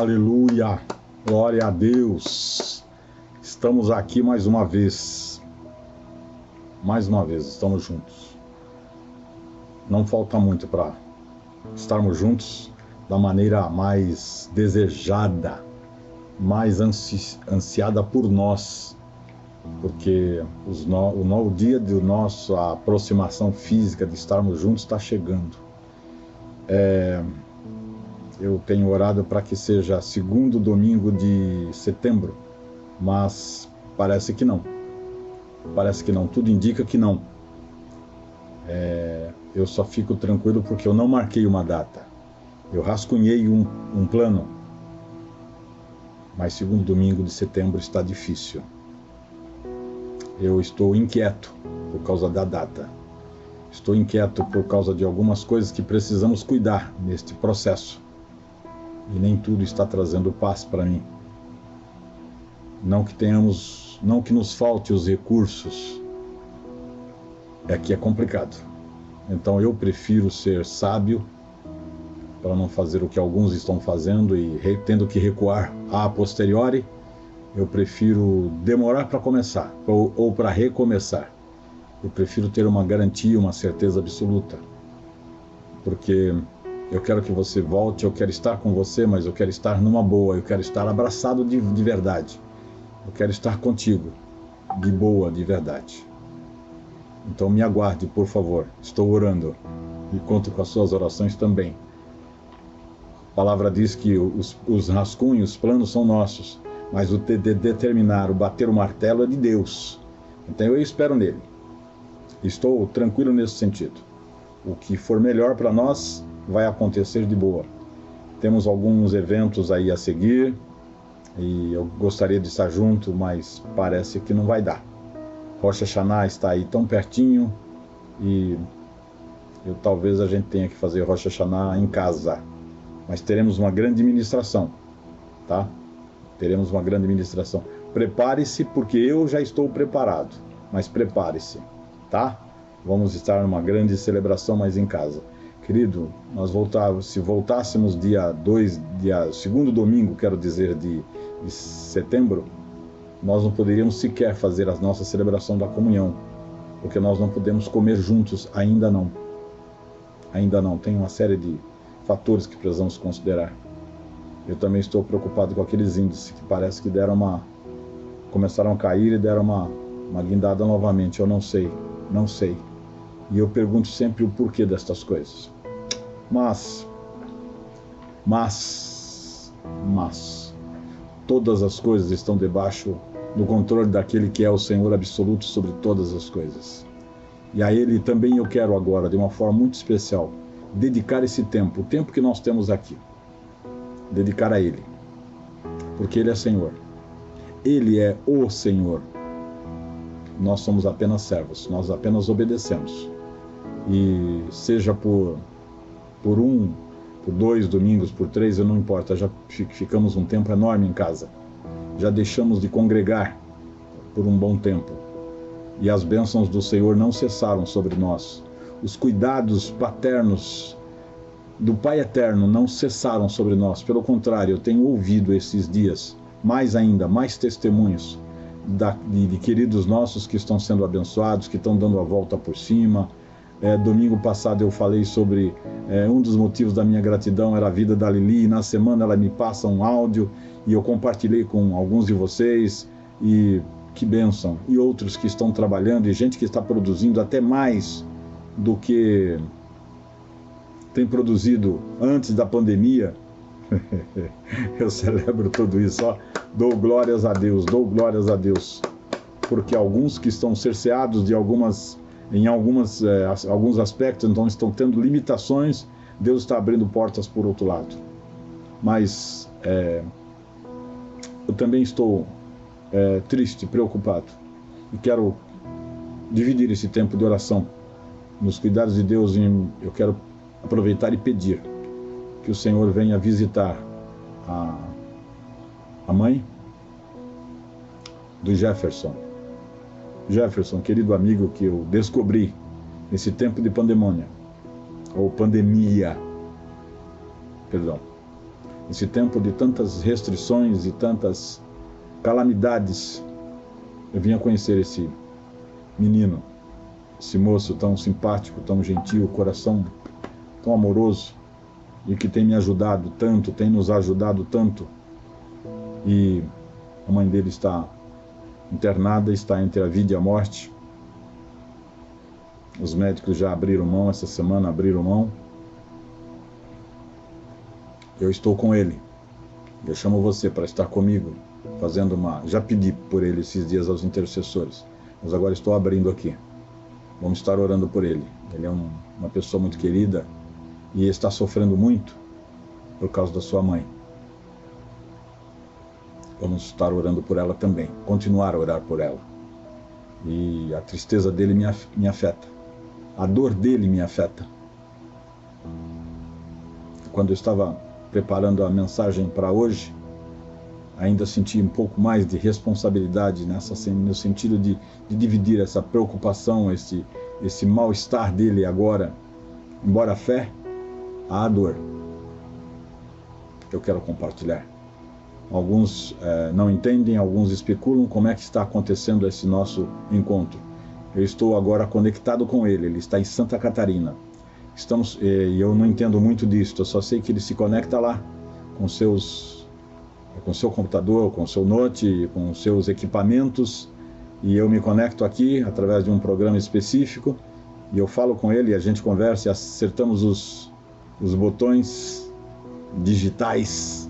Aleluia, glória a Deus. Estamos aqui mais uma vez, estamos juntos. Não falta muito para estarmos juntos da maneira mais desejada, mais ansiada por nós, porque o dia de nossa aproximação física, de estarmos juntos, está chegando. Eu tenho orado para que seja segundo domingo de setembro, mas parece que não. Tudo indica que não. Eu só fico tranquilo porque eu não marquei uma data. Eu rascunhei um plano, mas segundo domingo de setembro está difícil. Eu estou inquieto por causa da data. Estou inquieto por causa de algumas coisas que precisamos cuidar neste processo. E nem tudo está trazendo paz para mim. Não que nos falte os recursos. É que é complicado. Então eu prefiro ser sábio para não fazer o que alguns estão fazendo e tendo que recuar a posteriori. Eu prefiro demorar para começar ou para recomeçar. Eu prefiro ter uma garantia, uma certeza absoluta. Porque eu quero que você volte, eu quero estar com você, mas eu quero estar numa boa, eu quero estar abraçado de verdade. Eu quero estar contigo, de boa, de verdade. Então me aguarde, por favor. Estou orando e conto com as suas orações também. A palavra diz que os rascunhos, os planos são nossos, mas o determinar, o bater o martelo é de Deus. Então eu espero nele. Estou tranquilo nesse sentido. O que for melhor para nós vai acontecer de boa. Temos alguns eventos aí a seguir e eu gostaria de estar junto, mas parece que não vai dar. Rosh Hashanah está aí tão pertinho e talvez a gente tenha que fazer Rosh Hashanah em casa. Mas teremos uma grande ministração, tá? Teremos uma grande ministração. Prepare-se, porque eu já estou preparado, mas prepare-se, tá? Vamos estar numa grande celebração, mas em casa. Querido, se voltássemos segundo domingo, quero dizer, de setembro, nós não poderíamos sequer fazer a nossa celebração da comunhão, porque nós não podemos comer juntos, ainda não. Ainda não, tem uma série de fatores que precisamos considerar. Eu também estou preocupado com aqueles índices que parece que começaram a cair e deram uma guindada novamente. Eu não sei. E eu pergunto sempre o porquê destas coisas. Mas, todas as coisas estão debaixo do controle daquele que é o Senhor absoluto sobre todas as coisas. E a Ele também eu quero agora, de uma forma muito especial, dedicar esse tempo, o tempo que nós temos aqui, dedicar a Ele. Porque Ele é Senhor. Ele é o Senhor. Nós somos apenas servos, nós apenas obedecemos. E seja por 2 domingos, por 3, não importa, já ficamos um tempo enorme em casa. Já deixamos de congregar por um bom tempo. E as bênçãos do Senhor não cessaram sobre nós. Os cuidados paternos do Pai Eterno não cessaram sobre nós. Pelo contrário, eu tenho ouvido esses dias, mais testemunhos de queridos nossos que estão sendo abençoados, que estão dando a volta por cima. Domingo passado eu falei sobre um dos motivos da minha gratidão era a vida da Lili, e na semana ela me passa um áudio e eu compartilhei com alguns de vocês, e que bênção. E outros que estão trabalhando, e gente que está produzindo até mais do que tem produzido antes da pandemia. Eu celebro tudo isso, dou glórias a Deus, porque alguns que estão cerceados em alguns aspectos, então estão tendo limitações, Deus está abrindo portas por outro lado. Mas eu também estou triste, preocupado, e quero dividir esse tempo de oração nos cuidados de Deus. Eu quero aproveitar e pedir que o Senhor venha visitar a mãe do Jefferson, querido amigo que eu descobri nesse tempo de pandemia, esse tempo de tantas restrições e tantas calamidades, eu vim a conhecer esse menino, esse moço tão simpático, tão gentil, coração tão amoroso, e que tem me ajudado tanto, tem nos ajudado tanto. E a mãe dele está internada, está entre a vida e a morte. Os médicos já abriram mão, essa semana abriram mão. Eu estou com ele. Eu chamo você para estar comigo, fazendo já pedi por ele esses dias aos intercessores, mas agora estou abrindo aqui. Vamos estar orando por ele. Ele é uma pessoa muito querida e está sofrendo muito por causa da sua mãe. Vamos estar orando por ela também, continuar a orar por ela. E a tristeza dele me afeta, a dor dele me afeta. Quando eu estava preparando a mensagem para hoje, ainda senti um pouco mais de responsabilidade no sentido de dividir essa preocupação, esse mal-estar dele agora, embora a fé, há a dor. Eu quero compartilhar. Alguns não entendem, alguns especulam como é que está acontecendo esse nosso encontro. Eu estou agora conectado com ele, ele está em Santa Catarina. E eu não entendo muito disso, eu só sei que ele se conecta lá com seu computador, com seu note, com seus equipamentos, e eu me conecto aqui através de um programa específico, e eu falo com ele, a gente conversa e acertamos os botões digitais.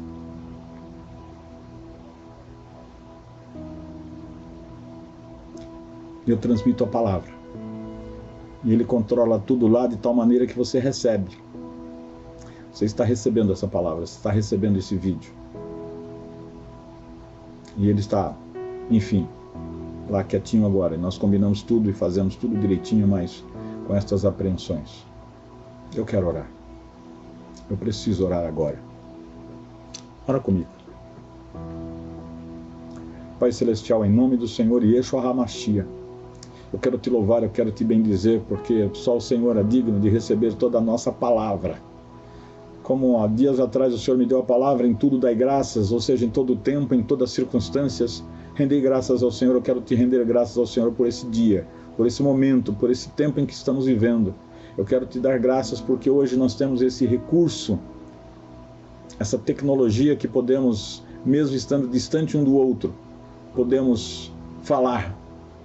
Eu transmito a palavra. E ele controla tudo lá de tal maneira que você recebe. Você está recebendo essa palavra, você está recebendo esse vídeo. E ele está, enfim, lá quietinho agora. E nós combinamos tudo e fazemos tudo direitinho, mas com estas apreensões. Eu quero orar. Eu preciso orar agora. Ora comigo. Pai Celestial, em nome do Senhor Yeshua HaMashiach, eu quero te louvar, eu quero te bendizer, porque só o Senhor é digno de receber toda a nossa palavra. Como há dias atrás o Senhor me deu a palavra, em tudo dai graças, ou seja, em todo o tempo, em todas as circunstâncias, rendei graças ao Senhor. Eu quero te render graças ao Senhor por esse dia, por esse momento, por esse tempo em que estamos vivendo. Eu quero te dar graças porque hoje nós temos esse recurso, essa tecnologia que podemos, mesmo estando distante um do outro, podemos falar.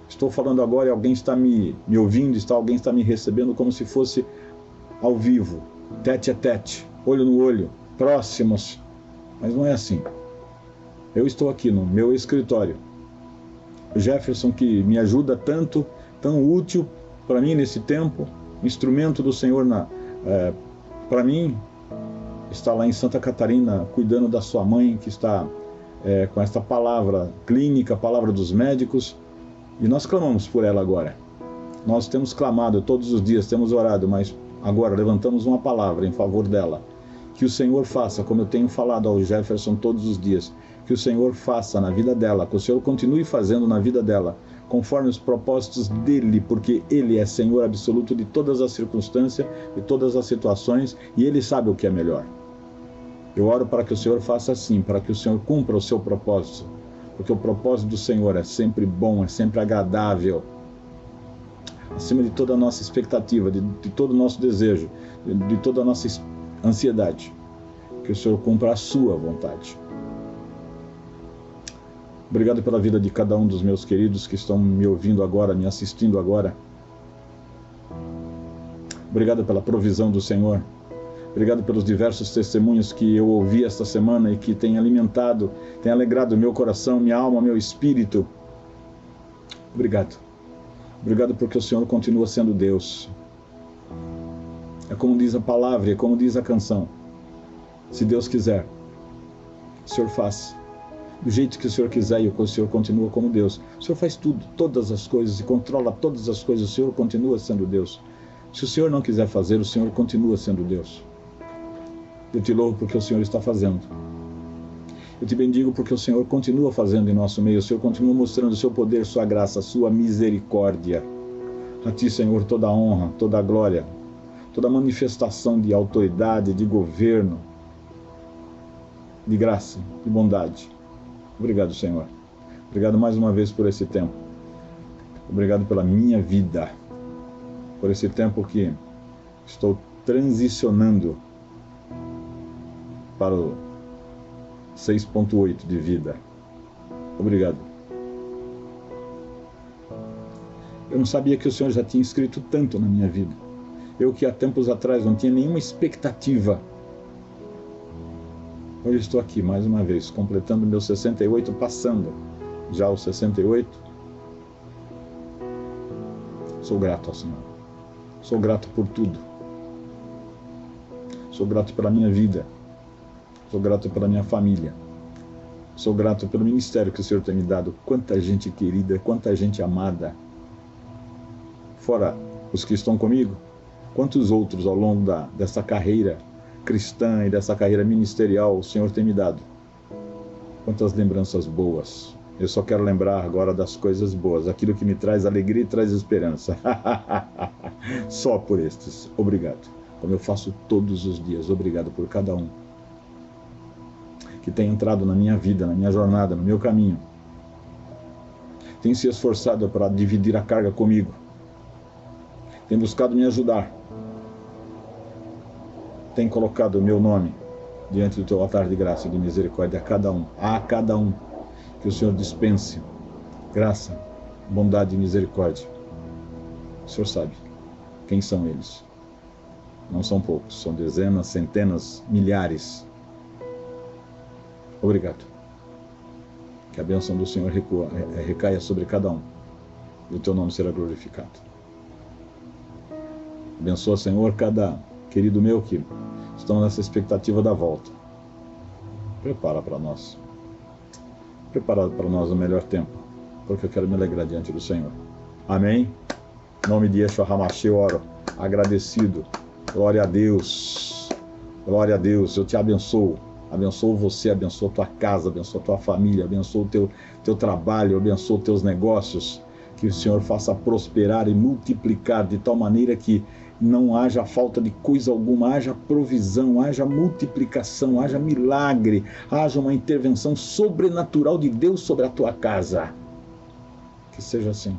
Estou falando agora e alguém está me ouvindo, alguém está me recebendo como se fosse ao vivo, tete a tete, olho no olho, próximos. Mas não é assim. Eu estou aqui no meu escritório. O Jefferson, que me ajuda tanto, tão útil para mim nesse tempo, instrumento do Senhor para mim, está lá em Santa Catarina, cuidando da sua mãe, que está com esta palavra clínica, a palavra dos médicos. E nós clamamos por ela agora. Nós temos clamado todos os dias, temos orado, mas agora levantamos uma palavra em favor dela. Que o Senhor faça, como eu tenho falado ao Jefferson todos os dias, que o Senhor faça na vida dela, que o Senhor continue fazendo na vida dela, conforme os propósitos dele, porque ele é Senhor absoluto de todas as circunstâncias, de todas as situações, e ele sabe o que é melhor. Eu oro para que o Senhor faça assim, para que o Senhor cumpra o seu propósito, porque o propósito do Senhor é sempre bom, é sempre agradável, acima de toda a nossa expectativa, de todo o nosso desejo, de toda a nossa ansiedade. Que o Senhor cumpra a sua vontade. Obrigado pela vida de cada um dos meus queridos que estão me ouvindo agora, me assistindo agora. Obrigado pela provisão do Senhor. Obrigado pelos diversos testemunhos que eu ouvi esta semana e que tem alimentado, tem alegrado meu coração, minha alma, meu espírito. Obrigado. Obrigado porque o Senhor continua sendo Deus. É como diz a palavra, é como diz a canção. Se Deus quiser, o Senhor faz. Do jeito que o Senhor quiser e o Senhor continua como Deus. O Senhor faz tudo, todas as coisas e controla todas as coisas. O Senhor continua sendo Deus. Se o Senhor não quiser fazer, o Senhor continua sendo Deus. Eu te louvo porque o Senhor está fazendo. Eu te bendigo porque o Senhor continua fazendo em nosso meio. O Senhor continua mostrando o seu poder, sua graça, sua misericórdia. A ti, Senhor, toda a honra, toda a glória, toda a manifestação de autoridade, de governo, de graça, de bondade. Obrigado, Senhor. Obrigado mais uma vez por esse tempo. Obrigado pela minha vida, por esse tempo que estou transicionando para o 6.8 de vida. Obrigado. Eu não sabia que o Senhor já tinha escrito tanto na minha vida. Eu que há tempos atrás não tinha nenhuma expectativa. Hoje estou aqui mais uma vez, completando meus 68, passando já os 68. Sou grato ao Senhor. Sou grato por tudo. Sou grato pela minha vida. Sou grato pela minha família. Sou grato pelo ministério que o Senhor tem me dado. Quanta gente querida, quanta gente amada. Fora os que estão comigo, quantos outros ao longo dessa carreira cristã e dessa carreira ministerial o Senhor tem me dado. Quantas lembranças boas. Eu só quero lembrar agora das coisas boas, aquilo que me traz alegria e traz esperança. Só por estes. Obrigado. Como eu faço todos os dias. Obrigado por cada um que tem entrado na minha vida, na minha jornada, no meu caminho. Tem se esforçado para dividir a carga comigo. Tem buscado me ajudar. Tem colocado o meu nome diante do teu altar de graça e de misericórdia a cada um. A cada um. Que o Senhor dispense graça, bondade e misericórdia. O Senhor sabe quem são eles. Não são poucos, são dezenas, centenas, milhares. Obrigado. Que a bênção do Senhor recaia sobre cada um. E o teu nome será glorificado. Abençoa, Senhor, cada querido meu que estão nessa expectativa da volta. Prepara para nós. Prepara para nós o melhor tempo, porque eu quero me alegrar diante do Senhor. Amém? Em nome de Yeshua HaMashiach eu oro, agradecido. Glória a Deus. Glória a Deus. Eu te abençoo. Abençoo você, abençoo tua casa, abençoo tua família, abençoo o teu trabalho, abençoo teus negócios. Que o Senhor faça prosperar e multiplicar de tal maneira que não haja falta de coisa alguma, haja provisão, haja multiplicação, haja milagre, haja uma intervenção sobrenatural de Deus sobre a tua casa. Que seja assim.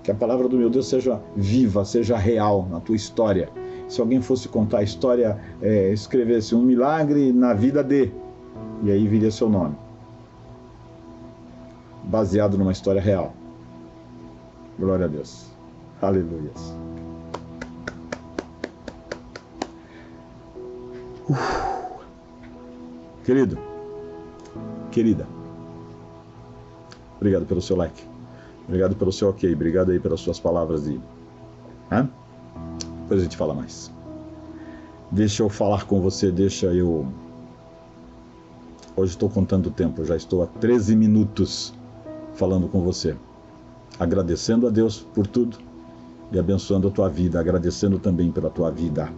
Que a palavra do meu Deus seja viva, seja real na tua história. Se alguém fosse contar a história, escrevesse um milagre na vida de, e aí viria seu nome. Baseado numa história real. Glória a Deus. Aleluia. Querido, querida, obrigado pelo seu like, obrigado pelo seu ok, obrigado aí pelas suas palavras de... Depois a gente fala mais. Deixa eu falar com você, Hoje estou contando o tempo, já estou há 13 minutos falando com você, agradecendo a Deus por tudo e abençoando a tua vida, agradecendo também pela tua vida.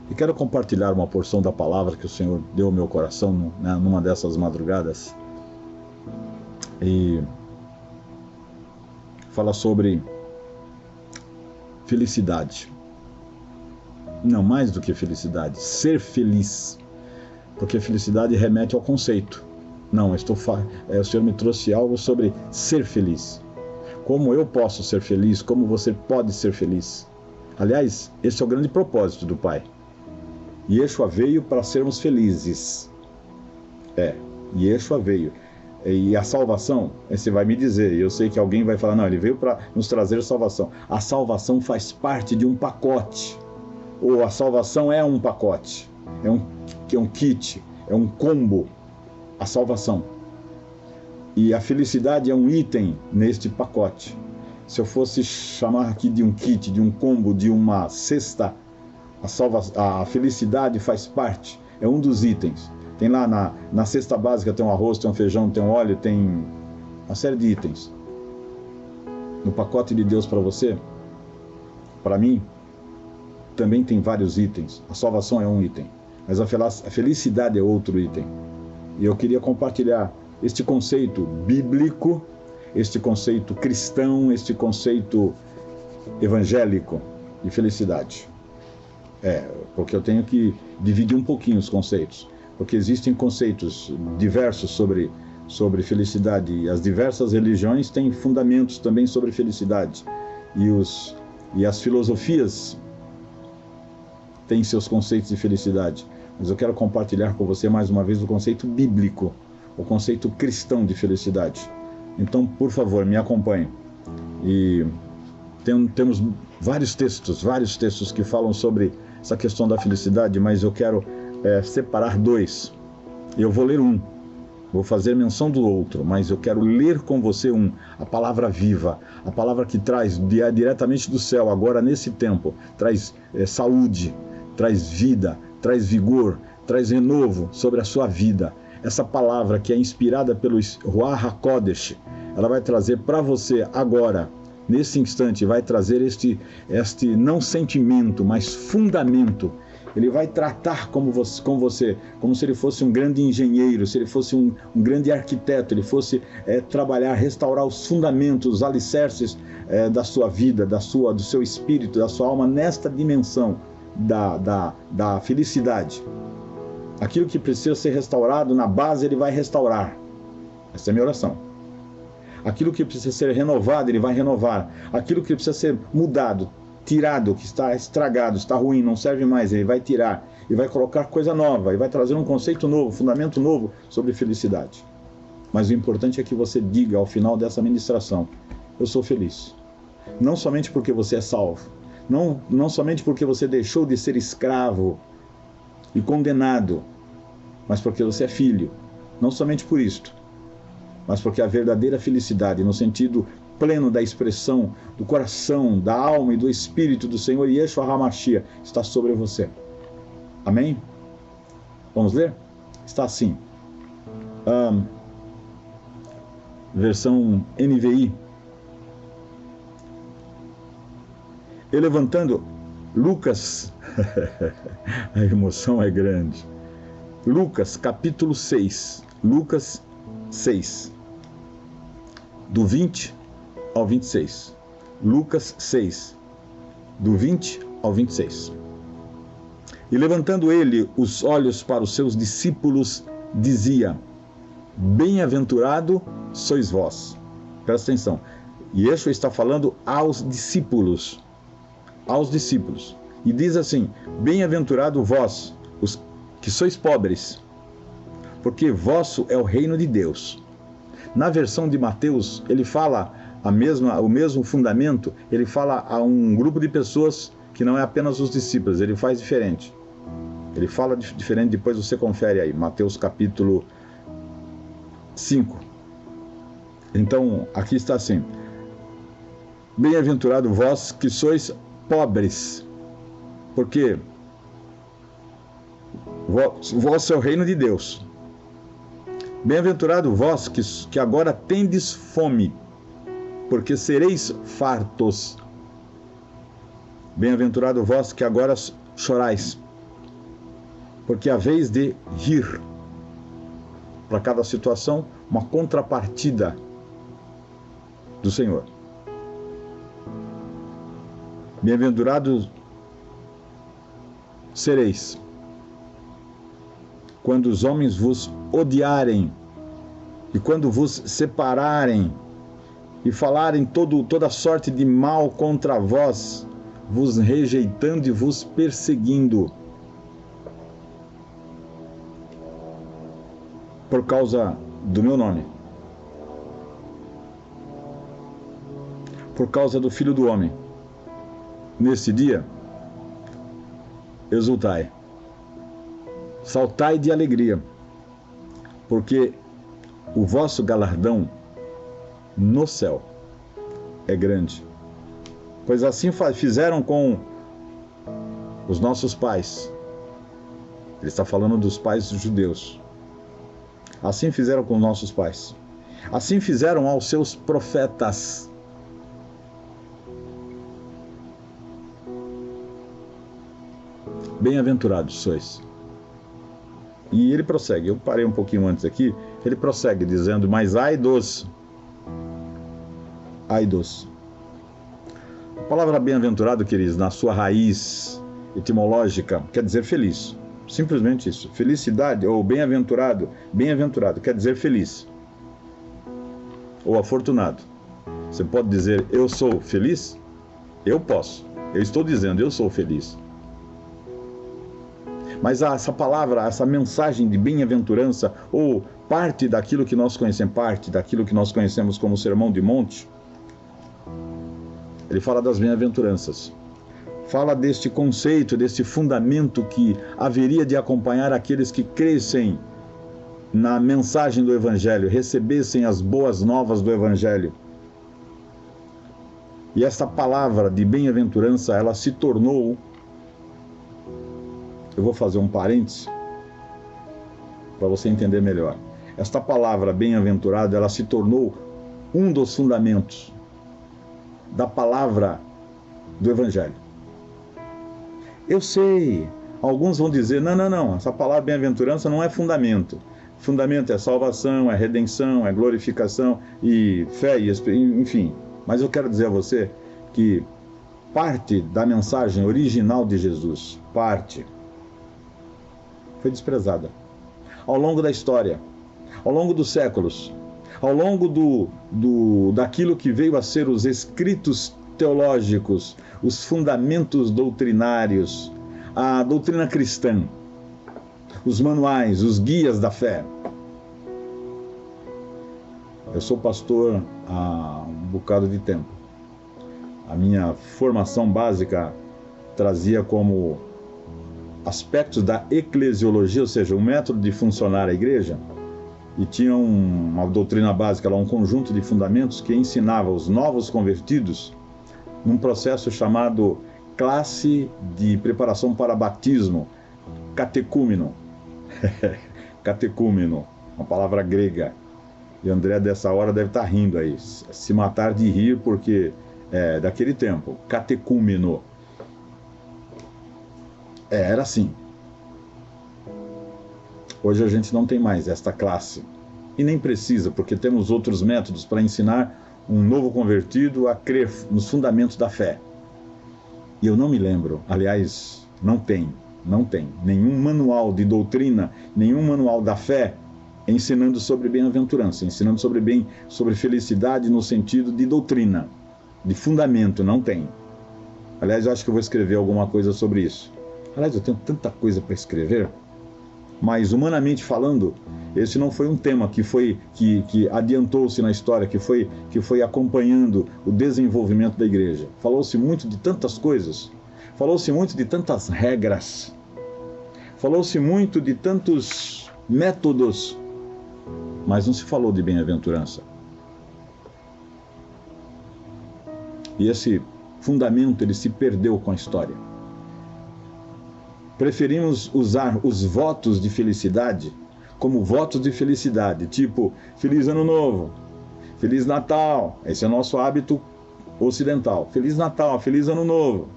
E quero compartilhar uma porção da palavra que o Senhor deu ao meu coração numa dessas madrugadas. E fala sobre felicidade. Não, mais do que felicidade, ser feliz. Porque felicidade remete ao conceito. Não, o Senhor me trouxe algo sobre ser feliz. Como eu posso ser feliz, como você pode ser feliz. Aliás, esse é o grande propósito do Pai. Yeshua veio para sermos felizes. Yeshua veio. E a salvação, você vai me dizer, eu sei que alguém vai falar, não, ele veio para nos trazer salvação. A salvação faz parte de um pacote. Ou a salvação é um pacote. É um kit, é um combo. A salvação. E a felicidade é um item neste pacote. Se eu fosse chamar aqui de um kit, de um combo, de uma cesta, a felicidade faz parte, é um dos itens. Tem lá na cesta básica, tem um arroz, tem um feijão, tem um óleo, tem uma série de itens. No pacote de Deus para você, para mim, também tem vários itens. A salvação é um item, mas a felicidade é outro item. E eu queria compartilhar este conceito bíblico, este conceito cristão, este conceito evangélico de felicidade. Porque eu tenho que dividir um pouquinho os conceitos. porque existem conceitos diversos sobre felicidade, e as diversas religiões têm fundamentos também sobre felicidade, e as filosofias têm seus conceitos de felicidade, mas eu quero compartilhar com você mais uma vez o conceito bíblico, o conceito cristão de felicidade. Então, por favor, me acompanhe. E temos vários textos que falam sobre essa questão da felicidade, mas eu quero separar dois. Eu vou ler um, vou fazer menção do outro, mas eu quero ler com você a palavra viva, a palavra que traz diretamente do céu, agora nesse tempo, traz saúde, traz vida, traz vigor, traz renovo sobre a sua vida. Essa palavra que é inspirada pelo Ruach HaKodesh, ela vai trazer para você agora, nesse instante, vai trazer este não sentimento, mas fundamento. Ele vai tratar com você, como se ele fosse um grande engenheiro, se ele fosse um grande arquiteto, ele fosse trabalhar, restaurar os fundamentos, os alicerces da sua vida, do seu espírito, da sua alma, nesta dimensão da felicidade. Aquilo que precisa ser restaurado na base, ele vai restaurar. Essa é a minha oração. Aquilo que precisa ser renovado, ele vai renovar. Aquilo que precisa ser mudado, tirado, que está estragado, está ruim, não serve mais, ele vai tirar. E vai colocar coisa nova, e vai trazer um conceito novo, fundamento novo sobre felicidade. Mas o importante é que você diga ao final dessa ministração: eu sou feliz. Não somente porque você é salvo. Não somente porque você deixou de ser escravo e condenado, mas porque você é filho. Não somente por isto, mas porque a verdadeira felicidade, no sentido pleno da expressão do coração, da alma e do espírito do Senhor Yeshua HaMashiach, está sobre você. Amém? Vamos ler? Está assim. Versão NVI. E levantando, Lucas, a emoção é grande. Lucas, capítulo 6. Lucas 6, do 20 ao 26. Lucas 6, do 20 ao 26. E levantando ele os olhos para os seus discípulos, dizia: bem-aventurado sois vós. Presta atenção. Yeshua está falando aos discípulos. Aos discípulos. E diz assim: bem-aventurado vós, os que sois pobres, porque vosso é o reino de Deus. Na versão de Mateus, ele fala o mesmo fundamento, ele fala a um grupo de pessoas que não é apenas os discípulos, ele faz diferente. Ele fala diferente, depois você confere aí, Mateus capítulo 5. Então, aqui está assim: bem-aventurado vós que sois pobres, porque vosso é o reino de Deus. Bem-aventurado vós que agora tendes fome, porque sereis fartos. Bem-aventurado vós que agora chorais, porque haveis de rir. Para cada situação, uma contrapartida do Senhor. Bem-aventurados sereis quando os homens vos odiarem, e quando vos separarem, e falarem toda sorte de mal contra vós, vos rejeitando e vos perseguindo, por causa do meu nome, por causa do Filho do Homem. Nesse dia, exultai, saltai de alegria, porque o vosso galardão no céu é grande. Pois assim fizeram com os nossos pais. Ele está falando dos pais judeus. Assim fizeram com os nossos pais. Assim fizeram aos seus profetas. Bem-aventurados sois. E ele prossegue, eu parei um pouquinho antes aqui, ele prossegue dizendo: mas ai dos. A palavra bem-aventurado, queridos, na sua raiz etimológica, quer dizer feliz. Simplesmente isso. Felicidade, ou bem-aventurado, bem-aventurado quer dizer feliz. Ou afortunado. Você pode dizer, eu sou feliz? Eu posso. Eu estou dizendo, eu sou feliz. Mas essa palavra, essa mensagem de bem-aventurança, ou parte daquilo que nós conhecemos como Sermão do Monte, ele fala das bem-aventuranças. Fala deste conceito, deste fundamento que haveria de acompanhar aqueles que crescem na mensagem do Evangelho, recebessem as boas novas do Evangelho. E essa palavra de bem-aventurança, ela se tornou... Eu vou fazer um parêntese para você entender melhor. Esta palavra bem-aventurado, ela se tornou um dos fundamentos da palavra do Evangelho. Eu sei, alguns vão dizer, não, essa palavra bem-aventurança não é fundamento. Fundamento é salvação, é redenção, é glorificação e fé, enfim. Mas eu quero dizer a você que parte da mensagem original de Jesus, foi desprezada. Ao longo da história, ao longo dos séculos, ao longo daquilo que veio a ser os escritos teológicos, os fundamentos doutrinários, a doutrina cristã, os manuais, os guias da fé. Eu sou pastor há um bocado de tempo. A minha formação básica trazia como aspectos da eclesiologia, ou seja, o método de funcionar a igreja, e tinha uma doutrina básica, um conjunto de fundamentos que ensinava os novos convertidos num processo chamado classe de preparação para batismo, catecúmeno. Catecúmeno, uma palavra grega. E André, dessa hora, deve estar rindo aí, se matar de rir, porque é daquele tempo, catecúmeno. Era assim. Hoje a gente não tem mais esta classe. E nem precisa, porque temos outros métodos para ensinar um novo convertido a crer nos fundamentos da fé. E eu não me lembro, aliás, não tem nenhum manual de doutrina, nenhum manual da fé ensinando sobre bem-aventurança, ensinando sobre felicidade no sentido de doutrina, de fundamento, não tem. Aliás, eu acho que eu vou escrever alguma coisa sobre isso. Aliás, eu tenho tanta coisa para escrever, mas humanamente falando, esse não foi um tema que adiantou-se na história, que foi acompanhando o desenvolvimento da igreja. Falou-se muito de tantas coisas, falou-se muito de tantas regras, falou-se muito de tantos métodos, mas não se falou de bem-aventurança. E esse fundamento, ele se perdeu com a história. Preferimos usar os votos de felicidade como votos de felicidade, tipo Feliz Ano Novo, Feliz Natal. Esse é o nosso hábito ocidental. Feliz Natal, Feliz Ano Novo,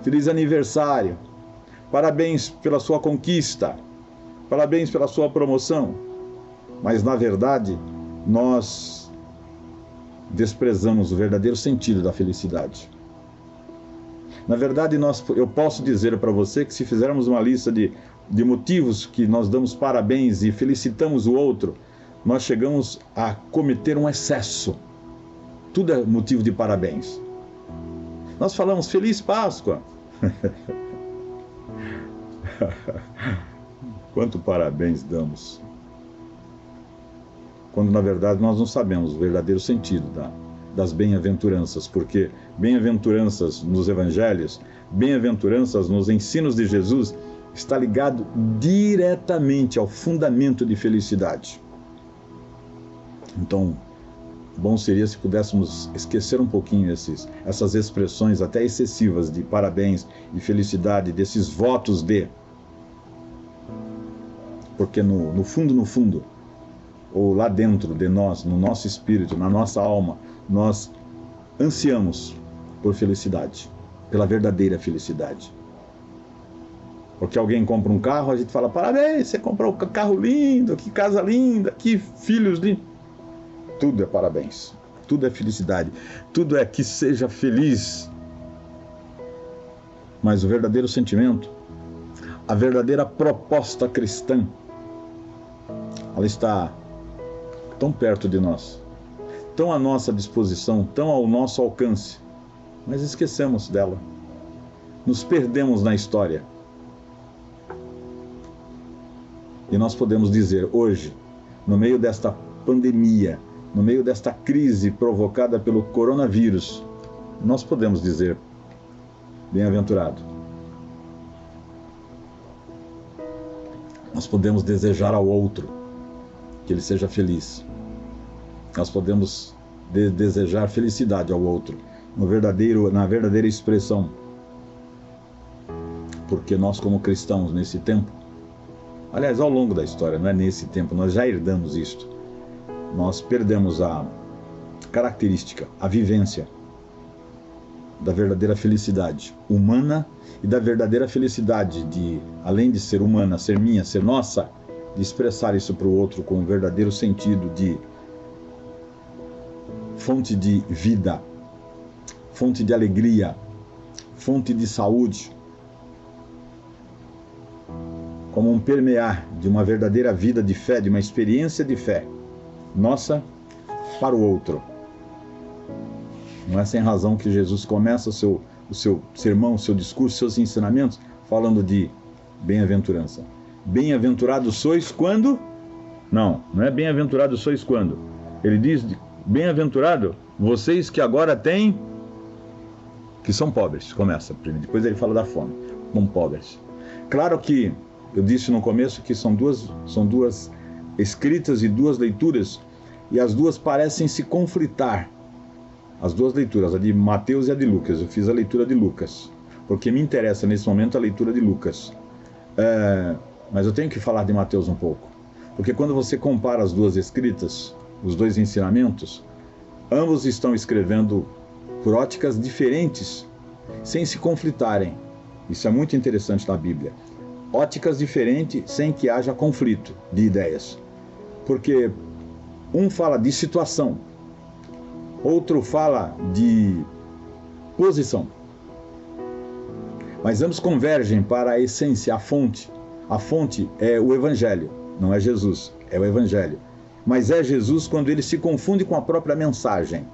Feliz Aniversário, parabéns pela sua conquista, parabéns pela sua promoção. Mas, na verdade, nós desprezamos o verdadeiro sentido da felicidade. Na verdade, eu posso dizer para você que se fizermos uma lista de motivos que nós damos parabéns e felicitamos o outro, nós chegamos a cometer um excesso. Tudo é motivo de parabéns. Nós falamos Feliz Páscoa. Quanto parabéns damos? Quando, na verdade, nós não sabemos o verdadeiro sentido das bem-aventuranças, porque bem-aventuranças nos evangelhos, bem-aventuranças nos ensinos de Jesus, está ligado diretamente ao fundamento de felicidade. Então, bom seria se pudéssemos esquecer um pouquinho essas expressões até excessivas de parabéns e felicidade, desses votos de... Porque no fundo, ou lá dentro de nós, no nosso espírito, na nossa alma, nós ansiamos por felicidade, pela verdadeira felicidade. Porque alguém compra um carro, a gente fala, parabéns, você comprou um carro lindo, que casa linda, que filhos lindos. Tudo é parabéns, tudo é felicidade, tudo é que seja feliz. Mas o verdadeiro sentimento, A verdadeira proposta cristã, ela está tão perto de nós, tão à nossa disposição, tão ao nosso alcance, mas esquecemos dela. Nos perdemos na história. E nós podemos dizer hoje, no meio desta pandemia, no meio desta crise provocada pelo coronavírus, nós podemos dizer, bem-aventurado. Nós podemos desejar ao outro que ele seja feliz. Nós podemos desejar felicidade ao outro, na verdadeira expressão. Porque nós, como cristãos, nesse tempo, aliás, ao longo da história, não é nesse tempo, nós já herdamos isto. Nós perdemos a característica, a vivência da verdadeira felicidade humana e da verdadeira felicidade de, além de ser humana, ser minha, ser nossa, de expressar isso para o outro com um verdadeiro sentido de fonte de vida, fonte de alegria, fonte de saúde, como um permear de uma verdadeira vida de fé, de uma experiência de fé nossa para o outro. Não é sem razão que Jesus começa o seu sermão, o seu discurso, seus ensinamentos, falando de bem-aventurança. Bem-aventurados sois quando? Não é bem-aventurados sois quando. Ele diz, bem-aventurado vocês que agora têm, que são pobres, começa primeiro, depois ele fala da fome, como pobres. Claro que, eu disse no começo que são duas escritas e duas leituras, e as duas parecem se conflitar. As duas leituras, a de Mateus e a de Lucas. Eu fiz a leitura de Lucas, porque me interessa nesse momento a leitura de Lucas. Mas eu tenho que falar de Mateus um pouco, porque quando você compara as duas escritas, os dois ensinamentos, ambos estão escrevendo por óticas diferentes, sem se conflitarem. Isso é muito interessante na Bíblia. Óticas diferentes, sem que haja conflito de ideias. Porque um fala de situação, outro fala de posição. Mas ambos convergem para a essência, a fonte. A fonte é o Evangelho, não é Jesus, é o Evangelho. Mas é Jesus quando ele se confunde com a própria mensagem.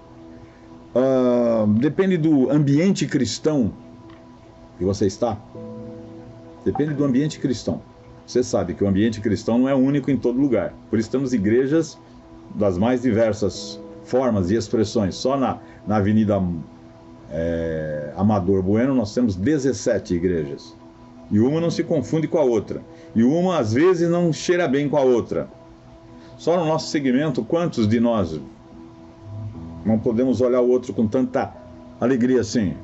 Depende do ambiente cristão que você está. Depende do ambiente cristão. Você sabe que o ambiente cristão não é único em todo lugar. Por isso temos igrejas das mais diversas formas e expressões. Só na Avenida Amador Bueno nós temos 17 igrejas. E uma não se confunde com a outra. E uma às vezes não cheira bem com a outra. Só no nosso segmento, quantos de nós não podemos olhar o outro com tanta alegria assim?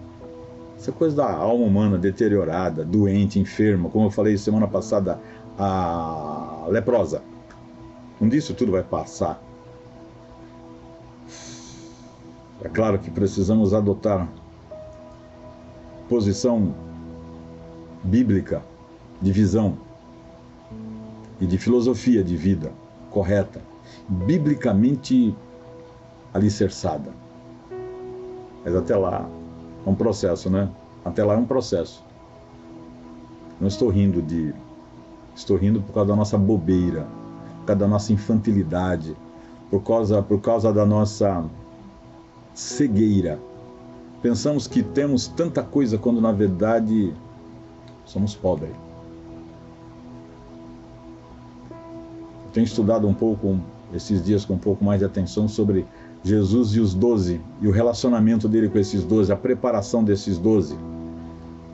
Isso é coisa da alma humana deteriorada, doente, enferma, como eu falei semana passada, a leprosa. Um dia isso tudo vai passar. É claro que precisamos adotar posição bíblica, de visão e de filosofia de vida correta, biblicamente alicerçada. Mas até lá é um processo, né? Até lá é um processo. Não estou rindo estou rindo por causa da nossa bobeira, por causa da nossa infantilidade, por causa da nossa cegueira. Pensamos que temos tanta coisa quando na verdade somos pobres. Eu tenho estudado um pouco esses dias com um pouco mais de atenção sobre Jesus e os 12 e o relacionamento dele com esses 12, a preparação desses 12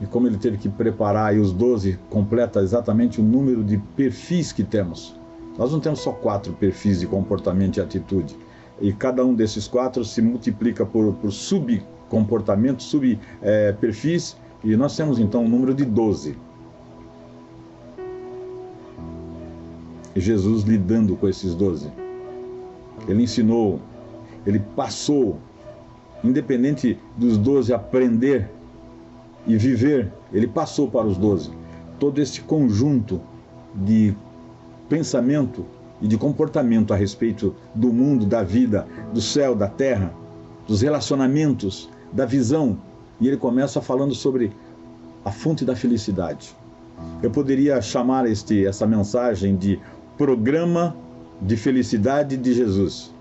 e como ele teve que preparar, e os 12 completa exatamente o número de perfis que temos. Nós não temos só 4 perfis de comportamento e atitude, e cada um desses 4 se multiplica por subcomportamentos, subperfis, e nós temos então um número de 12. E Jesus lidando com esses 12, ele ensinou, ele passou, independente dos 12 aprender e viver, ele passou para os 12 todo esse conjunto de pensamento e de comportamento a respeito do mundo, da vida, do céu, da terra, dos relacionamentos, da visão. E ele começa falando sobre a fonte da felicidade, Eu poderia chamar essa mensagem de Programa de Felicidade de Jesus.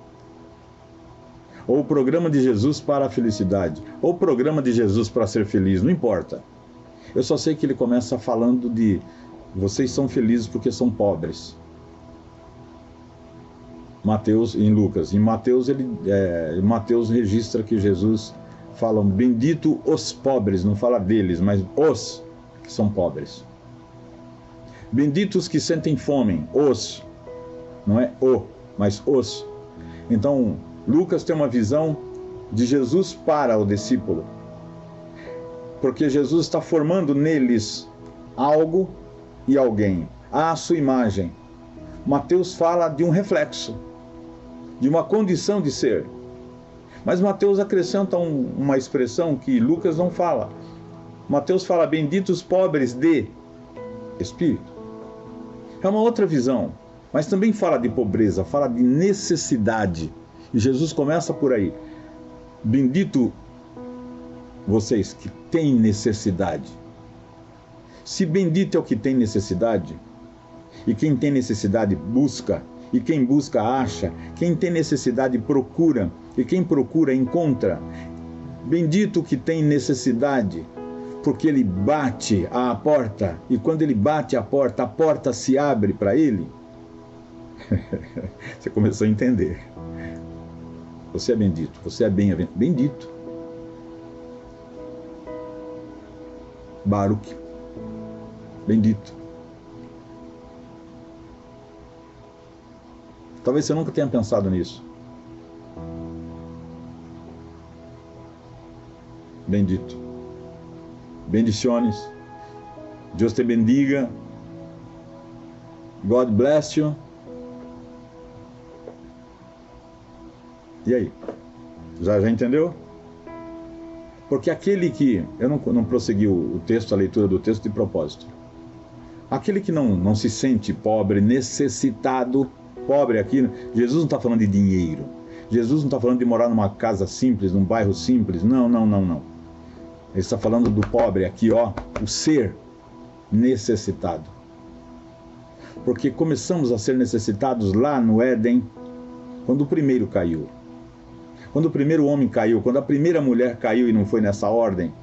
Ou Programa de Jesus para a Felicidade. Ou Programa de Jesus para ser feliz, não importa. Eu só sei que ele começa falando de vocês são felizes porque são pobres. Mateus, em Lucas. Em Mateus, Mateus registra que Jesus fala, bendito os pobres, não fala deles, mas os que são pobres. Benditos que sentem fome, os, não é o, mas os. Então, Lucas tem uma visão de Jesus para o discípulo, porque Jesus está formando neles algo e alguém, à sua imagem. Mateus fala de um reflexo, de uma condição de ser. Mas Mateus acrescenta uma expressão que Lucas não fala. Mateus fala, benditos pobres de espírito. É uma outra visão, mas também fala de pobreza, fala de necessidade. E Jesus começa por aí. Bendito vocês que têm necessidade. Se bendito é o que tem necessidade, e quem tem necessidade busca, e quem busca acha, quem tem necessidade procura, e quem procura encontra. Bendito que tem necessidade, porque ele bate à porta, e quando ele bate a porta se abre para ele. Você começou a entender. Você é bendito, você é bendito. Baruch, bendito. Talvez você nunca tenha pensado nisso. Bendito. Bendiciones. Deus te bendiga. God bless you. E aí? Já entendeu? Porque aquele que... Eu não prossegui o texto, a leitura do texto de propósito. Aquele que não se sente pobre, necessitado, pobre aqui, Jesus não está falando de dinheiro. Jesus não está falando de morar numa casa simples, num bairro simples. Não. Ele está falando do pobre aqui, ó, o ser necessitado. Porque começamos a ser necessitados lá no Éden, quando o primeiro caiu. Quando o primeiro homem caiu, quando a primeira mulher caiu e não foi nessa ordem,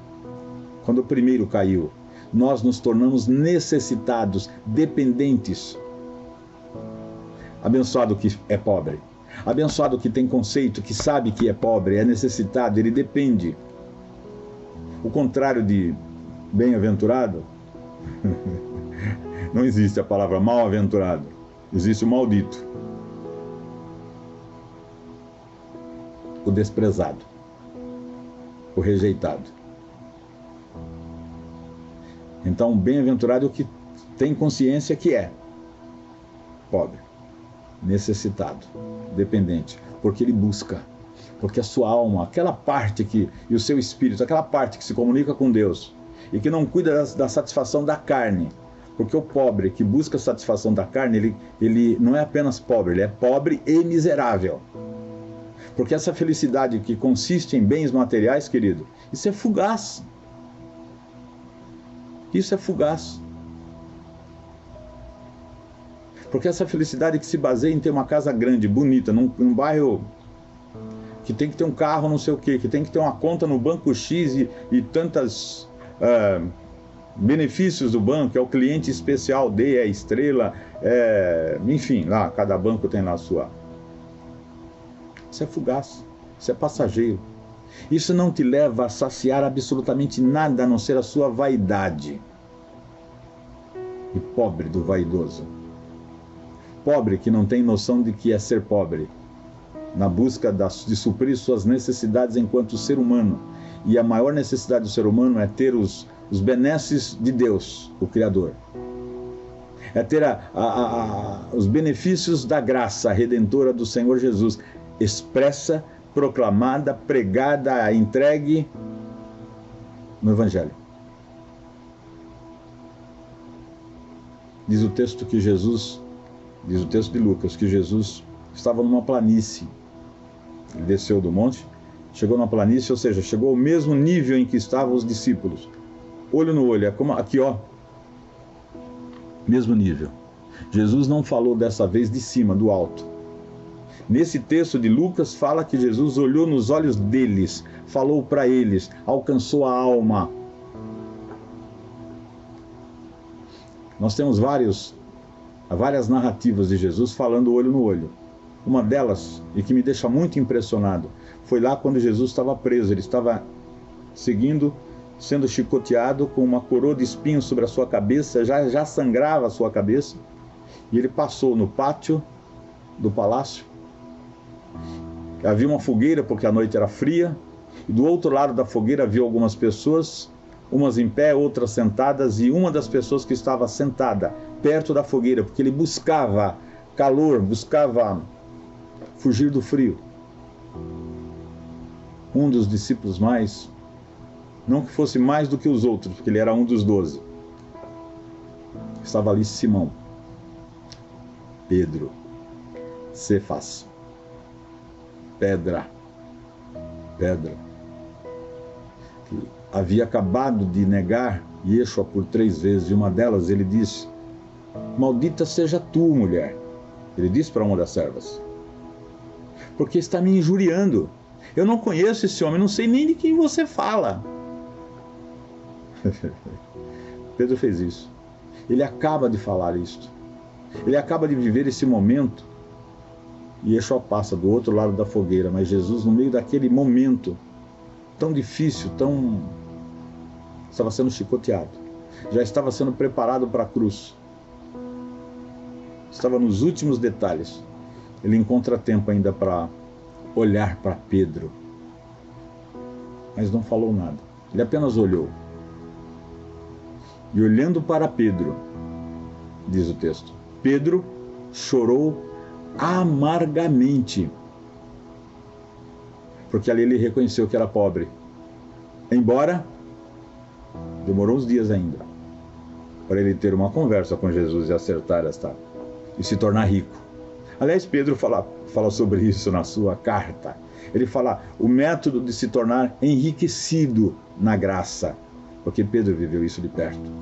quando o primeiro caiu, nós nos tornamos necessitados, dependentes. Abençoado que é pobre, abençoado que tem conceito, que sabe que é pobre, é necessitado, ele depende. O contrário de bem-aventurado, não existe a palavra mal-aventurado, existe o maldito. O desprezado, o rejeitado. Então, bem-aventurado é o que tem consciência que é pobre, necessitado, dependente, porque ele busca, porque a sua alma, aquela parte e o seu espírito, aquela parte que se comunica com Deus e que não cuida da satisfação da carne, porque o pobre que busca a satisfação da carne, ele não é apenas pobre, ele é pobre e miserável. Porque essa felicidade que consiste em bens materiais, querido, isso é fugaz. Isso é fugaz. Porque essa felicidade que se baseia em ter uma casa grande, bonita, num bairro que tem que ter um carro, não sei o quê, que tem que ter uma conta no banco X e tantos benefícios do banco, é o cliente especial D, é estrela, enfim, lá, cada banco tem lá a sua. Isso é fugaz, isso é passageiro. Isso não te leva a saciar absolutamente nada a não ser a sua vaidade. E pobre do vaidoso. Pobre que não tem noção de que é ser pobre, na busca de suprir suas necessidades enquanto ser humano. E a maior necessidade do ser humano é ter os benesses de Deus, o Criador. É ter os benefícios da graça redentora do Senhor Jesus, expressa, proclamada, pregada, entregue no Evangelho. Diz o texto que Jesus, diz o texto de Lucas, que Jesus estava numa planície. Ele desceu do monte, chegou numa planície, ou seja, chegou ao mesmo nível em que estavam os discípulos. Olho no olho, é como aqui, ó. Mesmo nível. Jesus não falou dessa vez de cima, do alto. Nesse texto de Lucas fala que Jesus olhou nos olhos deles, falou para eles, alcançou a alma. Nós temos várias narrativas de Jesus falando olho no olho. Uma delas, e que me deixa muito impressionado, foi lá quando Jesus estava preso. Ele estava sendo chicoteado com uma coroa de espinhos sobre a sua cabeça, já sangrava a sua cabeça. E ele passou no pátio do palácio. Havia uma fogueira porque a noite era fria. E do outro lado da fogueira havia algumas pessoas, umas em pé, outras sentadas. E uma das pessoas que estava sentada perto da fogueira, porque ele buscava calor, buscava fugir do frio. Um dos discípulos não que fosse mais do que os outros, porque ele era um dos 12. Estava ali Simão, Pedro, Cefas, Pedra, que havia acabado de negar Yeshua por 3 vezes, e uma delas ele disse: maldita seja tu, mulher. Ele disse para uma das servas, porque está me injuriando. Eu não conheço esse homem, não sei nem de quem você fala. Pedro fez isso. Ele acaba de falar isto. Ele acaba de viver esse momento. E Yeshua passa do outro lado da fogueira. Mas Jesus, no meio daquele momento tão difícil, estava sendo chicoteado. Já estava sendo preparado para a cruz. Estava nos últimos detalhes. Ele encontra tempo ainda para olhar para Pedro. Mas não falou nada. Ele apenas olhou. E olhando para Pedro, diz o texto, Pedro chorou amargamente. Porque ali ele reconheceu que era pobre. Embora demorou uns dias ainda para ele ter uma conversa com Jesus e acertar e se tornar rico. Aliás, Pedro fala sobre isso na sua carta. Ele fala o método de se tornar enriquecido na graça. Porque Pedro viveu isso de perto.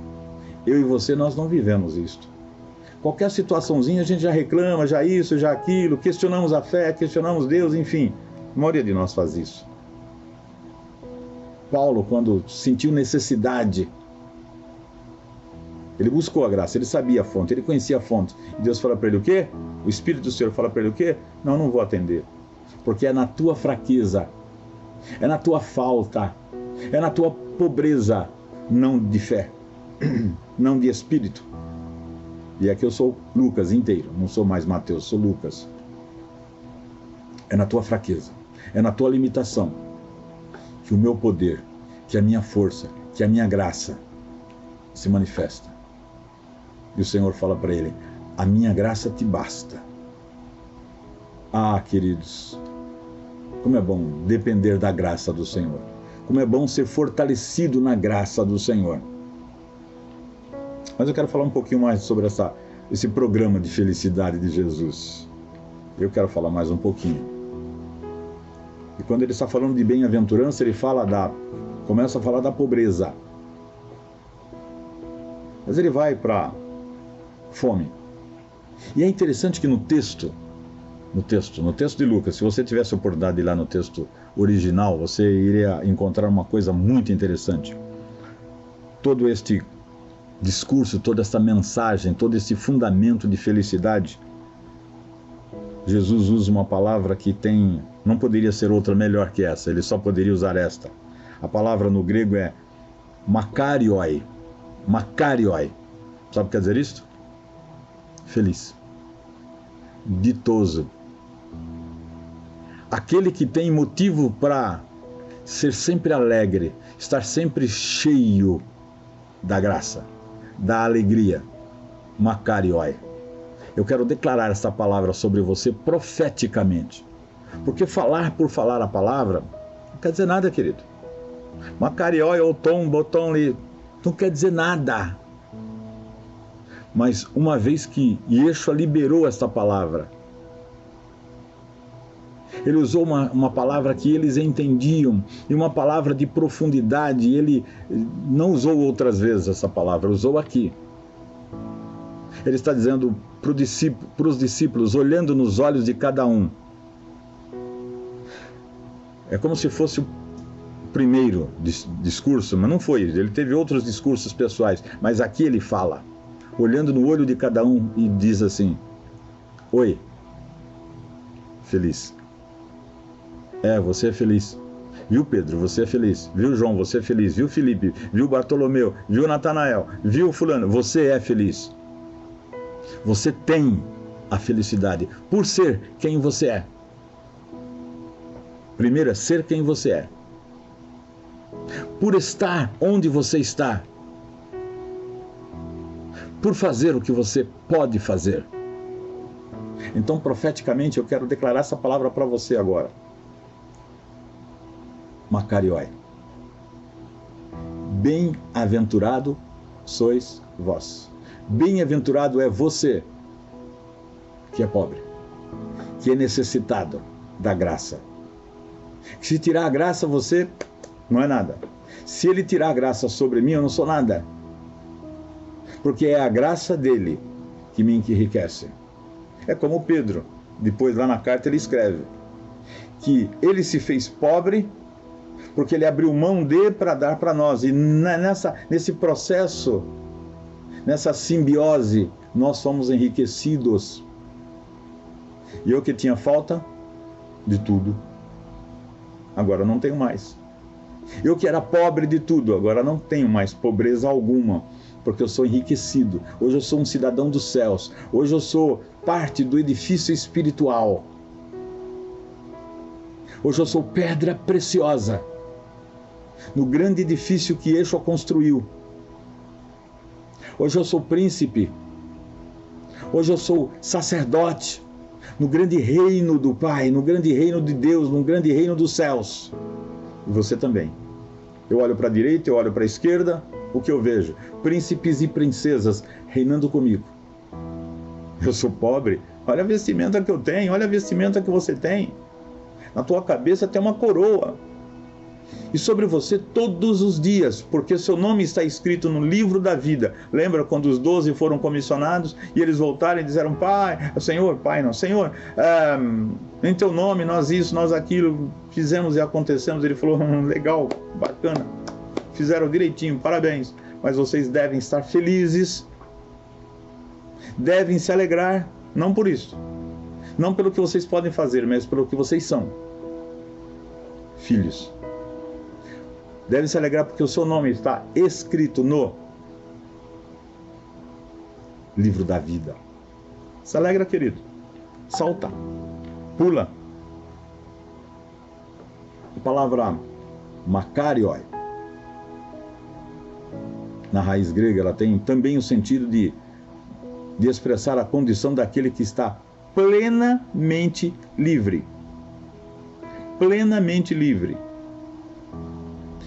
Eu e você, nós não vivemos isto. Qualquer situaçãozinha a gente já reclama, já isso, já aquilo, questionamos a fé, questionamos Deus, enfim. A maioria de nós faz isso. Paulo, quando sentiu necessidade, ele buscou a graça, ele sabia a fonte, ele conhecia a fonte. E Deus fala para ele o quê? O Espírito do Senhor fala para ele o quê? Não vou atender. Porque é na tua fraqueza, é na tua falta, é na tua pobreza, não de fé, não de espírito. E aqui eu sou Lucas inteiro, não sou mais Mateus, sou Lucas. É na tua fraqueza, é na tua limitação, que o meu poder, que a minha força, que a minha graça se manifesta. E o Senhor fala para ele, a minha graça te basta. Ah, queridos, como é bom depender da graça do Senhor. Como é bom ser fortalecido na graça do Senhor. Mas eu quero falar um pouquinho mais sobre esse programa de felicidade de Jesus. Eu quero falar mais um pouquinho. E quando ele está falando de bem-aventurança, ele começa a falar da pobreza. Mas ele vai para fome. E é interessante que no texto de Lucas, se você tivesse a oportunidade de ir lá no texto original, você iria encontrar uma coisa muito interessante. Todo este discurso, toda essa mensagem, todo esse fundamento de felicidade, Jesus usa uma palavra que não poderia ser outra melhor que essa, ele só poderia usar esta. A palavra no grego é makarioi. Makarioi. Sabe o que quer dizer isso? Feliz. Ditoso. Aquele que tem motivo para ser sempre alegre, estar sempre cheio da graça, da alegria. Makarioi. Eu quero declarar essa palavra sobre você profeticamente. Porque falar por falar a palavra não quer dizer nada, querido. Makarioi ou tom, botão ali, não quer dizer nada. Mas uma vez que Yeshua liberou esta palavra, ele usou uma palavra que eles entendiam, e uma palavra de profundidade, ele não usou outras vezes essa palavra, usou aqui. Ele está dizendo para os discípulos, olhando nos olhos de cada um. É como se fosse o primeiro discurso, mas não foi. Ele teve outros discursos pessoais, mas aqui ele fala, olhando no olho de cada um e diz assim: oi, feliz. Você é feliz. Viu, Pedro? Você é feliz. Viu, João? Você é feliz. Viu, Felipe? Viu, Bartolomeu? Viu, Natanael? Viu, fulano? Você é feliz. Você tem a felicidade por ser quem você é. Primeiro é ser quem você é. Por estar onde você está. Por fazer o que você pode fazer. Então, profeticamente, eu quero declarar essa palavra para você agora. Makarioi. Bem-aventurado sois vós. Bem-aventurado é você que é pobre, que é necessitado da graça. Se tirar a graça, você não é nada. Se ele tirar a graça sobre mim, eu não sou nada. Porque é a graça dele que me enriquece. É como Pedro, depois lá na carta ele escreve, que ele se fez pobre porque ele abriu mão de para dar para nós. E nesse processo, nessa simbiose, nós somos enriquecidos. E eu que tinha falta de tudo, agora não tenho mais. Eu que era pobre de tudo, agora não tenho mais pobreza alguma, porque eu sou enriquecido. Hoje eu sou um cidadão dos céus. Hoje eu sou parte do edifício espiritual. Hoje eu sou pedra preciosa no grande edifício que Yeshua construiu. Hoje eu sou príncipe. Hoje eu sou sacerdote no grande reino do Pai, no grande reino de Deus, no grande reino dos céus. E você também. Eu olho para a direita, eu olho para a esquerda, o que eu vejo? Príncipes e princesas reinando comigo. Eu sou pobre, olha a vestimenta que eu tenho, olha a vestimenta que você tem. Na tua cabeça tem uma coroa. E sobre você todos os dias, porque seu nome está escrito no livro da vida. Lembra quando os 12 foram comissionados e eles voltaram e disseram: Pai, Senhor, Pai não, Senhor, em teu nome nós isso, nós aquilo, fizemos e acontecemos. Ele falou: legal, bacana, fizeram direitinho, parabéns, mas vocês devem estar felizes, devem se alegrar, não por isso, não pelo que vocês podem fazer, mas pelo que vocês são, filhos. Devem se alegrar porque o seu nome está escrito no livro da vida. Se alegra, querido. Salta. Pula. A palavra makarioi, na raiz grega, ela tem também o sentido de expressar a condição daquele que está plenamente livre. Plenamente livre.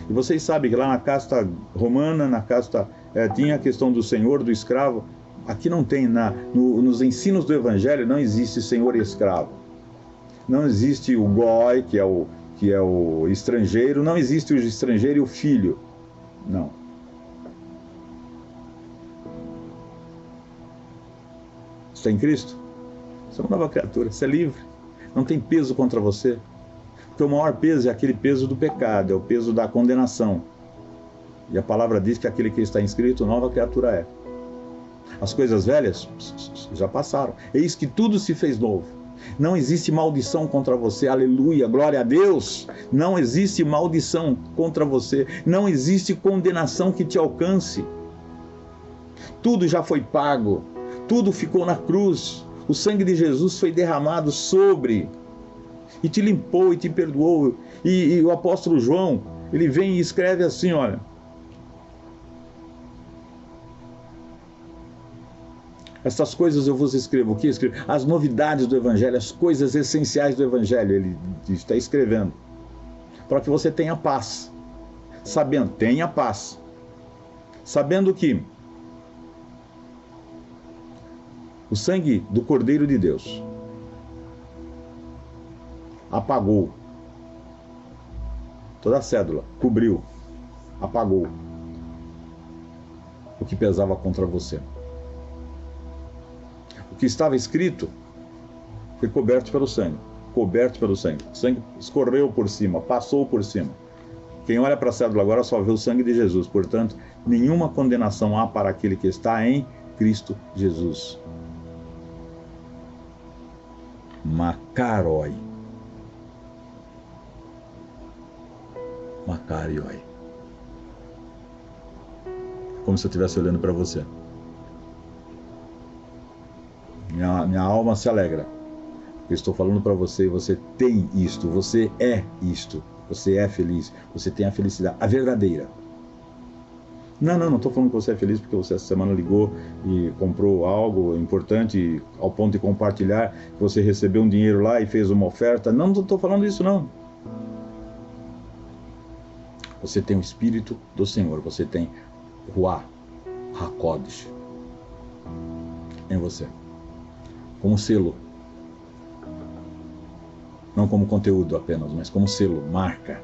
E vocês sabem que lá na casta romana, na casta, tinha a questão do senhor, do escravo. Aqui não tem, nos ensinos do Evangelho não existe senhor e escravo. Não existe o goi, que é o estrangeiro, não existe o estrangeiro e o filho. Não. Você está em Cristo? Você é uma nova criatura, você é livre. Não tem peso contra você. Porque o maior peso é aquele peso do pecado, é o peso da condenação. E a palavra diz que aquele que está inscrito, nova criatura é. As coisas velhas já passaram. Eis que tudo se fez novo. Não existe maldição contra você, aleluia, glória a Deus. Não existe maldição contra você. Não existe condenação que te alcance. Tudo já foi pago. Tudo ficou na cruz. O sangue de Jesus foi derramado sobre... e te limpou e te perdoou. E o apóstolo João, ele vem e escreve assim, olha: essas coisas eu vos escrevo. O que escrevo? As novidades do Evangelho, as coisas essenciais do Evangelho. Ele está escrevendo para que você tenha paz. Sabendo, tenha paz. Sabendo que o sangue do Cordeiro de Deus apagou toda a cédula, cobriu, apagou o que pesava contra você. que estava escrito foi coberto pelo sangue. Coberto pelo sangue. O sangue escorreu por cima, passou por cima. Quem olha para a cédula agora só vê o sangue de Jesus. Portanto, nenhuma condenação há para aquele que está em Cristo Jesus. Makaroi. Makarioi. Como se eu estivesse olhando para você. Minha alma se alegra. Eu estou falando para você, você tem isto, você é isto, você é feliz, você tem a felicidade, a verdadeira. Não estou falando que você é feliz porque você essa semana ligou e comprou algo importante ao ponto de compartilhar, que você recebeu um dinheiro lá e fez uma oferta. Não estou falando isso, não. Você tem o Espírito do Senhor, você tem Ruach HaKodesh em você, como selo. Não como conteúdo apenas, mas como selo, marca,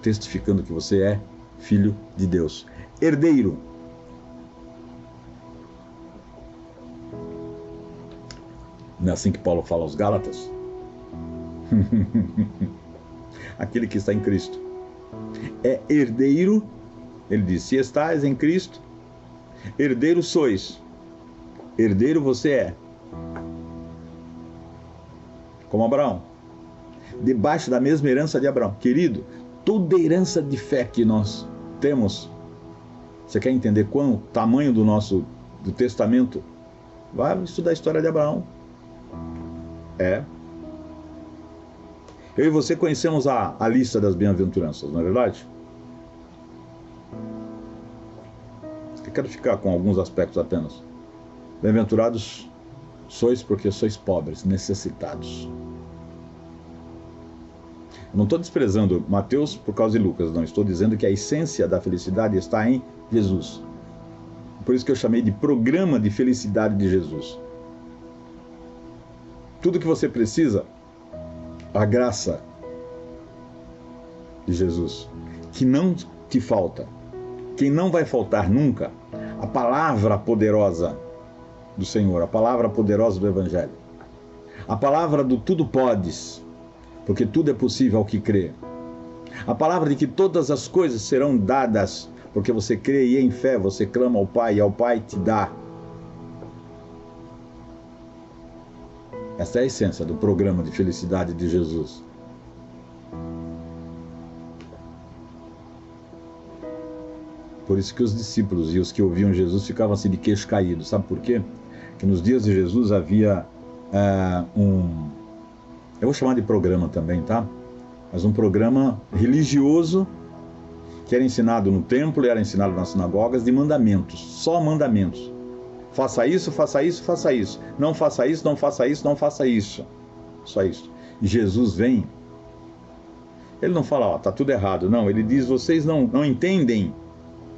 testificando que você é filho de Deus, herdeiro. Não é assim que Paulo fala aos Gálatas? Aquele que está em Cristo é herdeiro. Ele diz, se estais em Cristo, herdeiro sois. Herdeiro você é. Como Abraão. Debaixo da mesma herança de Abraão. Querido, toda herança de fé que nós temos, você quer entender qual o tamanho do testamento? Vai estudar a história de Abraão. Eu e você conhecemos a lista das bem-aventuranças, não é verdade? Eu quero ficar com alguns aspectos apenas. Bem-aventurados sois porque sois pobres, necessitados. Não estou desprezando Mateus por causa de Lucas, não. Estou dizendo que a essência da felicidade está em Jesus. Por isso que eu chamei de programa de felicidade de Jesus. Tudo que você precisa, a graça de Jesus, que não te falta, que não vai faltar nunca, a palavra poderosa do Senhor, a palavra poderosa do Evangelho, a palavra do tudo podes, porque tudo é possível ao que crê. A palavra de que todas as coisas serão dadas, porque você crê e em fé você clama ao Pai e ao Pai te dá. Essa é a essência do programa de felicidade de Jesus. Por isso que os discípulos e os que ouviam Jesus ficavam assim de queixo caído. Sabe por quê? Que nos dias de Jesus havia eu vou chamar de programa também, tá? Mas um programa religioso que era ensinado no templo e era ensinado nas sinagogas de mandamentos, só mandamentos. Faça isso, faça isso, faça isso. Não faça isso, não faça isso, não faça isso. Só isso. E Jesus vem, ele não fala, ó, tá tudo errado. Não, ele diz, vocês não entendem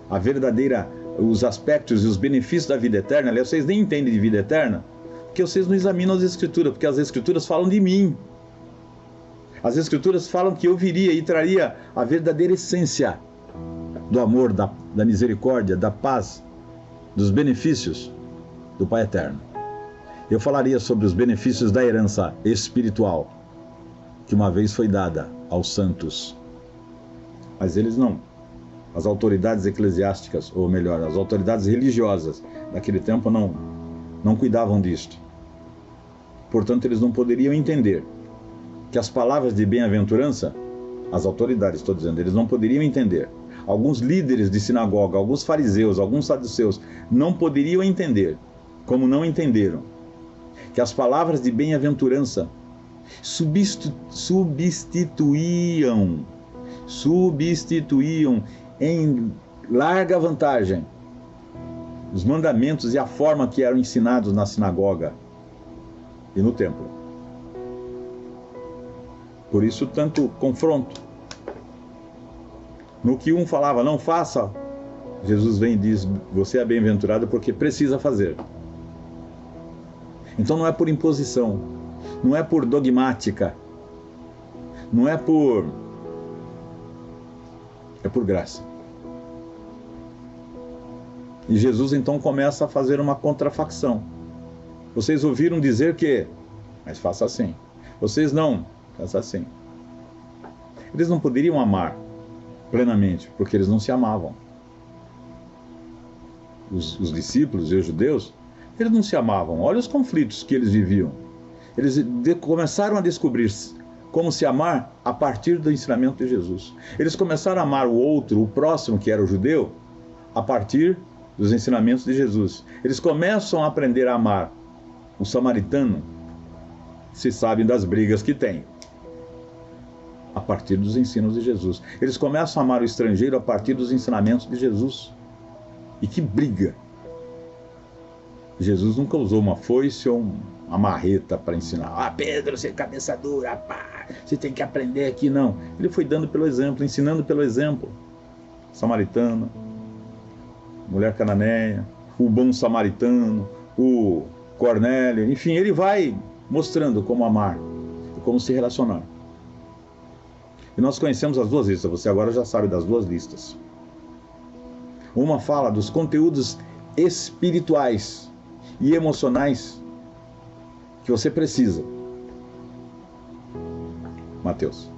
a verdadeira, os aspectos e os benefícios da vida eterna. Aliás, vocês nem entendem de vida eterna, porque vocês não examinam as Escrituras, porque as Escrituras falam de mim. As Escrituras falam que eu viria e traria a verdadeira essência do amor, da misericórdia, da paz, dos benefícios do Pai Eterno. Eu falaria sobre os benefícios da herança espiritual que uma vez foi dada aos santos. Mas eles não. As autoridades eclesiásticas, ou melhor, as autoridades religiosas daquele tempo não cuidavam disto. Portanto, eles não poderiam entender que as palavras de bem-aventurança, as autoridades, estou dizendo, eles não poderiam entender. Alguns líderes de sinagoga, alguns fariseus, alguns saduceus, não poderiam entender, como não entenderam, que as palavras de bem-aventurança substituíam em larga vantagem os mandamentos e a forma que eram ensinados na sinagoga e no templo. Por isso, tanto confronto. No que um falava, não faça, Jesus vem e diz, você é bem-aventurado porque precisa fazer. Então não é por imposição, não é por dogmática, não é por... é por graça. E Jesus então começa a fazer uma contrafacção. Vocês ouviram dizer que, mas faça assim. Vocês não, faça assim. Eles não poderiam amar plenamente, porque eles não se amavam. Os discípulos e os judeus, eles não se amavam. Olha os conflitos que eles viviam. Eles começaram a descobrir como se amar a partir do ensinamento de Jesus. Eles começaram a amar o outro, o próximo, que era o judeu, a partir dos ensinamentos de Jesus. Eles começam a aprender a amar o samaritano, se sabem das brigas que tem, a partir dos ensinos de Jesus. Eles começam a amar o estrangeiro a partir dos ensinamentos de Jesus. E que briga! Jesus nunca usou uma foice ou uma marreta para ensinar. Ah, Pedro, você é cabeça dura, pá, você tem que aprender aqui. Não. Ele foi dando pelo exemplo, ensinando pelo exemplo. Samaritana, mulher cananeia, o bom samaritano, o Cornélio, enfim, ele vai mostrando como amar e como se relacionar. E nós conhecemos as duas listas, você agora já sabe das duas listas. Uma fala dos conteúdos espirituais e emocionais que você precisa. Mateus.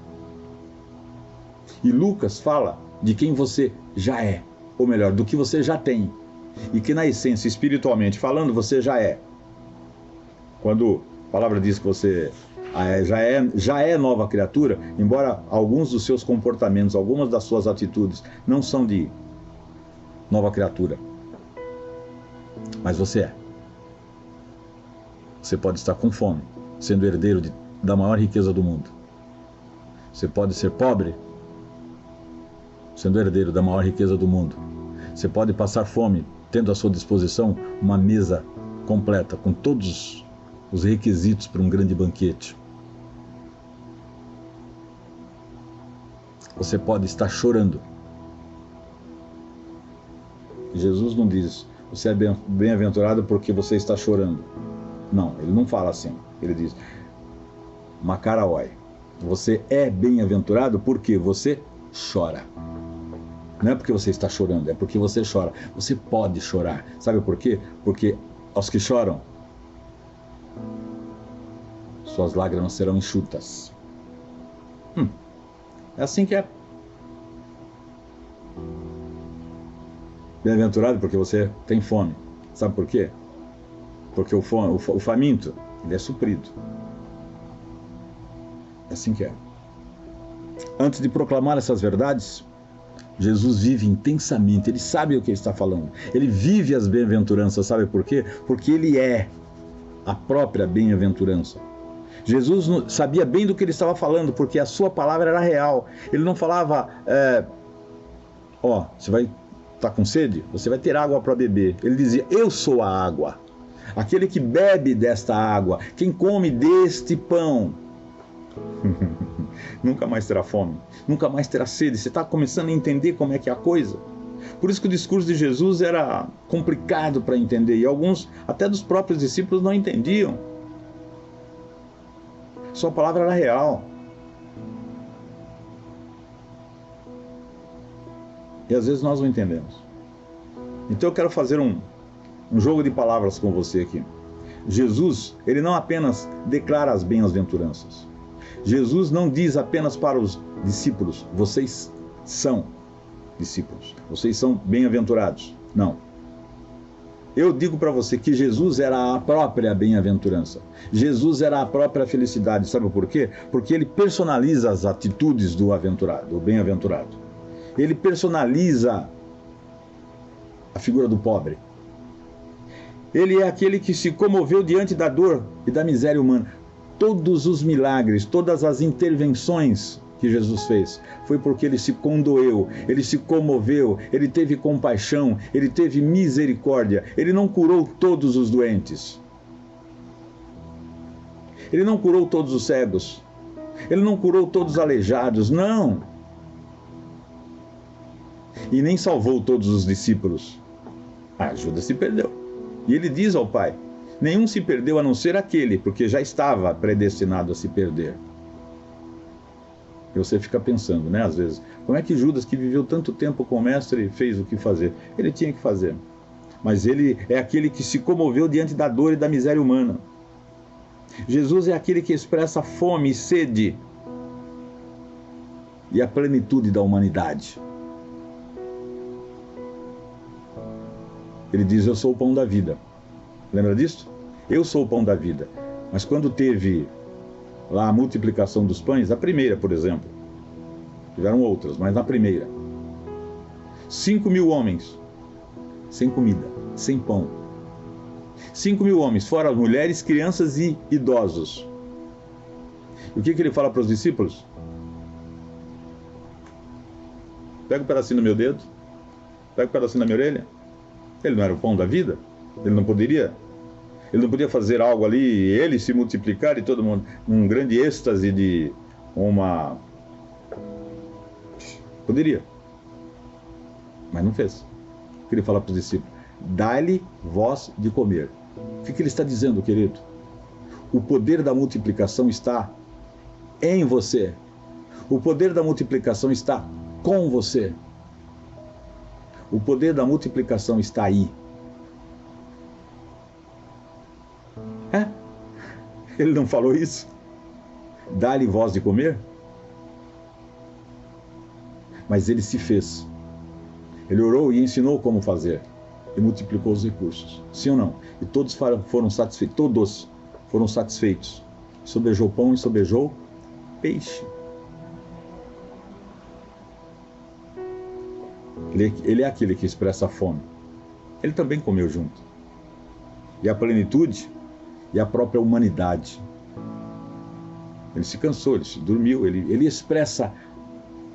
E Lucas fala de quem você já é, ou melhor, do que você já tem. E que na essência, espiritualmente falando, você já é. Quando a palavra diz que você já é nova criatura, embora alguns dos seus comportamentos, algumas das suas atitudes não são de nova criatura, mas você é. Você pode estar com fome, sendo herdeiro da maior riqueza do mundo. Você pode ser pobre, sendo herdeiro da maior riqueza do mundo. Você pode passar fome, tendo à sua disposição uma mesa completa, com todos os requisitos para um grande banquete. Você pode estar chorando. Jesus não diz, você é bem-aventurado porque você está chorando. Não, ele não fala assim. Ele diz, Macaraoi, você é bem-aventurado porque você chora. Não é porque você está chorando, é porque você chora. Você pode chorar. Sabe por quê? Porque aos que choram, suas lágrimas serão enxutas. É assim que é. Bem-aventurado porque você tem fome. Sabe por quê? Porque o faminto, ele é suprido. É assim que é. Antes de proclamar essas verdades, Jesus vive intensamente, ele sabe o que ele está falando. Ele vive as bem-aventuranças, sabe por quê? Porque ele é a própria bem-aventurança. Jesus sabia bem do que ele estava falando, porque a sua palavra era real. Ele não falava, você vai estar com sede? Você vai ter água para beber. Ele dizia, eu sou a água. Aquele que bebe desta água, quem come deste pão, nunca mais terá fome, nunca mais terá sede. Você está começando a entender como é que é a coisa? Por isso que o discurso de Jesus era complicado para entender, e alguns, até dos próprios discípulos, não entendiam. Sua palavra era real. E às vezes nós não entendemos. Então eu quero fazer um jogo de palavras com você aqui. Jesus, ele não apenas declara as bem-aventuranças. Jesus não diz apenas para os discípulos, vocês são discípulos, vocês são bem-aventurados. Não. Eu digo para você que Jesus era a própria bem-aventurança. Jesus era a própria felicidade. Sabe por quê? Porque ele personaliza as atitudes do aventurado, do bem-aventurado. Ele personaliza a figura do pobre. Ele é aquele que se comoveu diante da dor e da miséria humana. Todos os milagres, todas as intervenções que Jesus fez, foi porque ele se condoeu, ele se comoveu, ele teve compaixão, ele teve misericórdia. Ele não curou todos os doentes. Ele não curou todos os cegos. Ele não curou todos os aleijados, não. E nem salvou todos os discípulos. Judas se perdeu. E ele diz ao Pai, nenhum se perdeu a não ser aquele, porque já estava predestinado a se perder. E você fica pensando, né, às vezes, como é que Judas, que viveu tanto tempo com o mestre, fez o que fazer? Ele tinha que fazer. mas ele é aquele que se comoveu diante da dor e da miséria humana. Jesus é aquele que expressa fome e sede e a plenitude da humanidade. Ele diz: eu sou o pão da vida. Lembra disso? Eu sou o pão da vida. Mas quando teve lá a multiplicação dos pães, a primeira, por exemplo, tiveram outras, mas na primeira, 5.000 homens, sem comida, sem pão. 5.000 homens, fora as mulheres, crianças e idosos. E o que ele fala para os discípulos? Pega um pedacinho no meu dedo, pega um pedacinho na minha orelha. Ele não era o pão da vida? Ele não podia fazer algo ali, ele se multiplicar e todo mundo, um grande êxtase de uma... Poderia. Mas não fez. O que ele fala para os discípulos? Dai-lhe vós de comer. O que ele está dizendo, querido? O poder da multiplicação está em você. O poder da multiplicação está com você. O poder da multiplicação está aí. Ele não falou isso? Dá-lhe voz de comer? Mas ele se fez. Ele orou e ensinou como fazer. E multiplicou os recursos. Sim ou não? E todos foram satisfeitos. Todos foram satisfeitos. Sobejou pão e sobejou peixe. Ele é aquele que expressa a fome. Ele também comeu junto. E a plenitude e a própria humanidade. Ele se cansou, ele se dormiu, ele expressa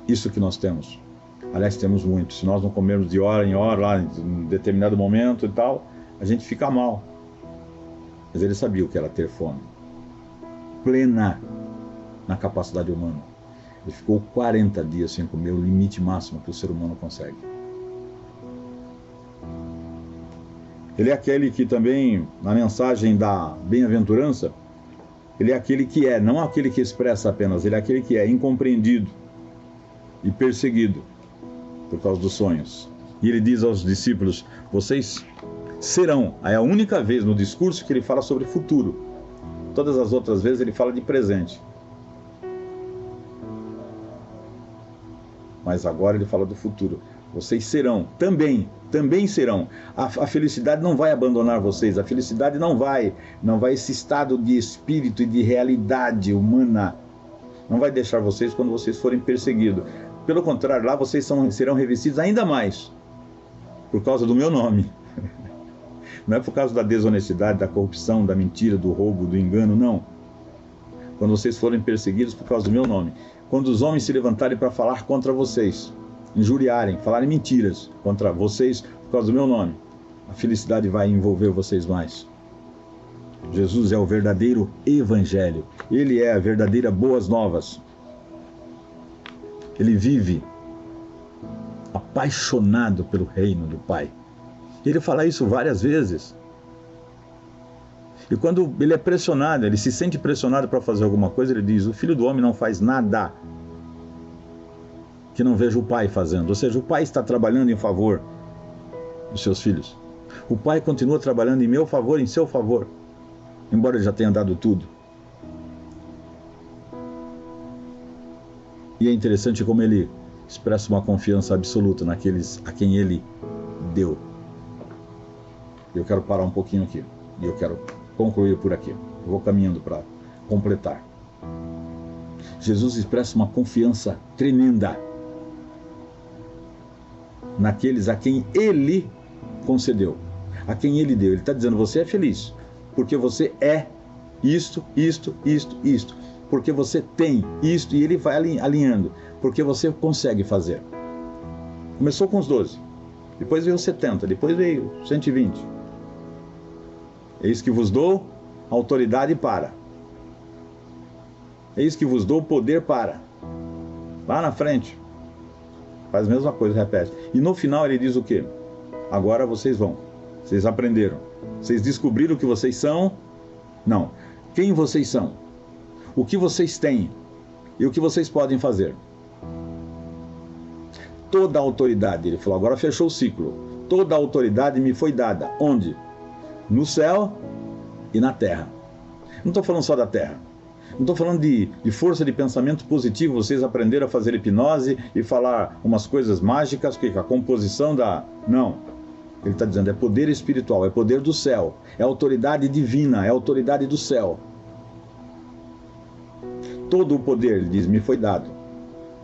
isso que nós temos. Aliás, temos muito. Se nós não comermos de hora em hora, lá em determinado momento e tal, a gente fica mal. Mas ele sabia o que era ter fome. Plena na capacidade humana. Ele ficou 40 dias sem comer, o limite máximo que o ser humano consegue. Ele é aquele que também, na mensagem da bem-aventurança, ele é aquele que é, não aquele que expressa apenas, ele é aquele que é incompreendido e perseguido por causa dos sonhos. E ele diz aos discípulos: vocês serão. É a única vez no discurso que ele fala sobre futuro. Todas as outras vezes ele fala de presente. Mas agora ele fala do futuro. Vocês serão, também serão. A felicidade não vai abandonar vocês. A felicidade não vai esse estado de espírito e de realidade humana, não vai deixar vocês quando vocês forem perseguidos. Pelo contrário, lá vocês serão revestidos ainda mais, por causa do meu nome. Não é por causa da desonestidade, da corrupção, da mentira, do roubo, do engano, não. Quando vocês forem perseguidos por causa do meu nome. Quando os homens se levantarem para falar contra vocês, injuriarem, falarem mentiras contra vocês por causa do meu nome, a felicidade vai envolver vocês mais. Jesus é o verdadeiro evangelho. Ele é a verdadeira boas novas. Ele vive apaixonado pelo reino do Pai. Ele fala isso várias vezes. E quando ele é pressionado, ele se sente pressionado para fazer alguma coisa, ele diz: o Filho do Homem não faz nada que não veja o Pai fazendo. Ou seja, o Pai está trabalhando em favor dos seus filhos. O Pai continua trabalhando em meu favor, em seu favor, embora ele já tenha dado tudo. E é interessante como ele expressa uma confiança absoluta naqueles a quem ele deu. Eu quero parar um pouquinho aqui. E eu quero concluir por aqui. Eu vou caminhando para completar. Jesus expressa uma confiança tremenda naqueles a quem ele concedeu, a quem ele deu. Ele está dizendo: você é feliz, porque você é isto, porque você tem isto, e ele vai alinhando, porque você consegue fazer. Começou com os 12, depois veio 70, depois veio 120. Eis que vos dou autoridade para. Eis que vos dou poder para. Lá na frente faz a mesma coisa, repete. E no final ele diz o quê? Agora vocês vão. Vocês aprenderam. Vocês descobriram o que vocês são? Não. Quem vocês são? O que vocês têm? E o que vocês podem fazer? Toda a autoridade, ele falou, agora fechou o ciclo. Toda a autoridade me foi dada. Onde? No céu e na terra. Não estou falando só da terra. Não estou falando de força de pensamento positivo. Vocês aprenderam a fazer hipnose e falar umas coisas mágicas, que a composição da... Não. Ele está dizendo, é poder espiritual, é poder do céu, é autoridade divina, é autoridade do céu. Todo o poder, ele diz, me foi dado,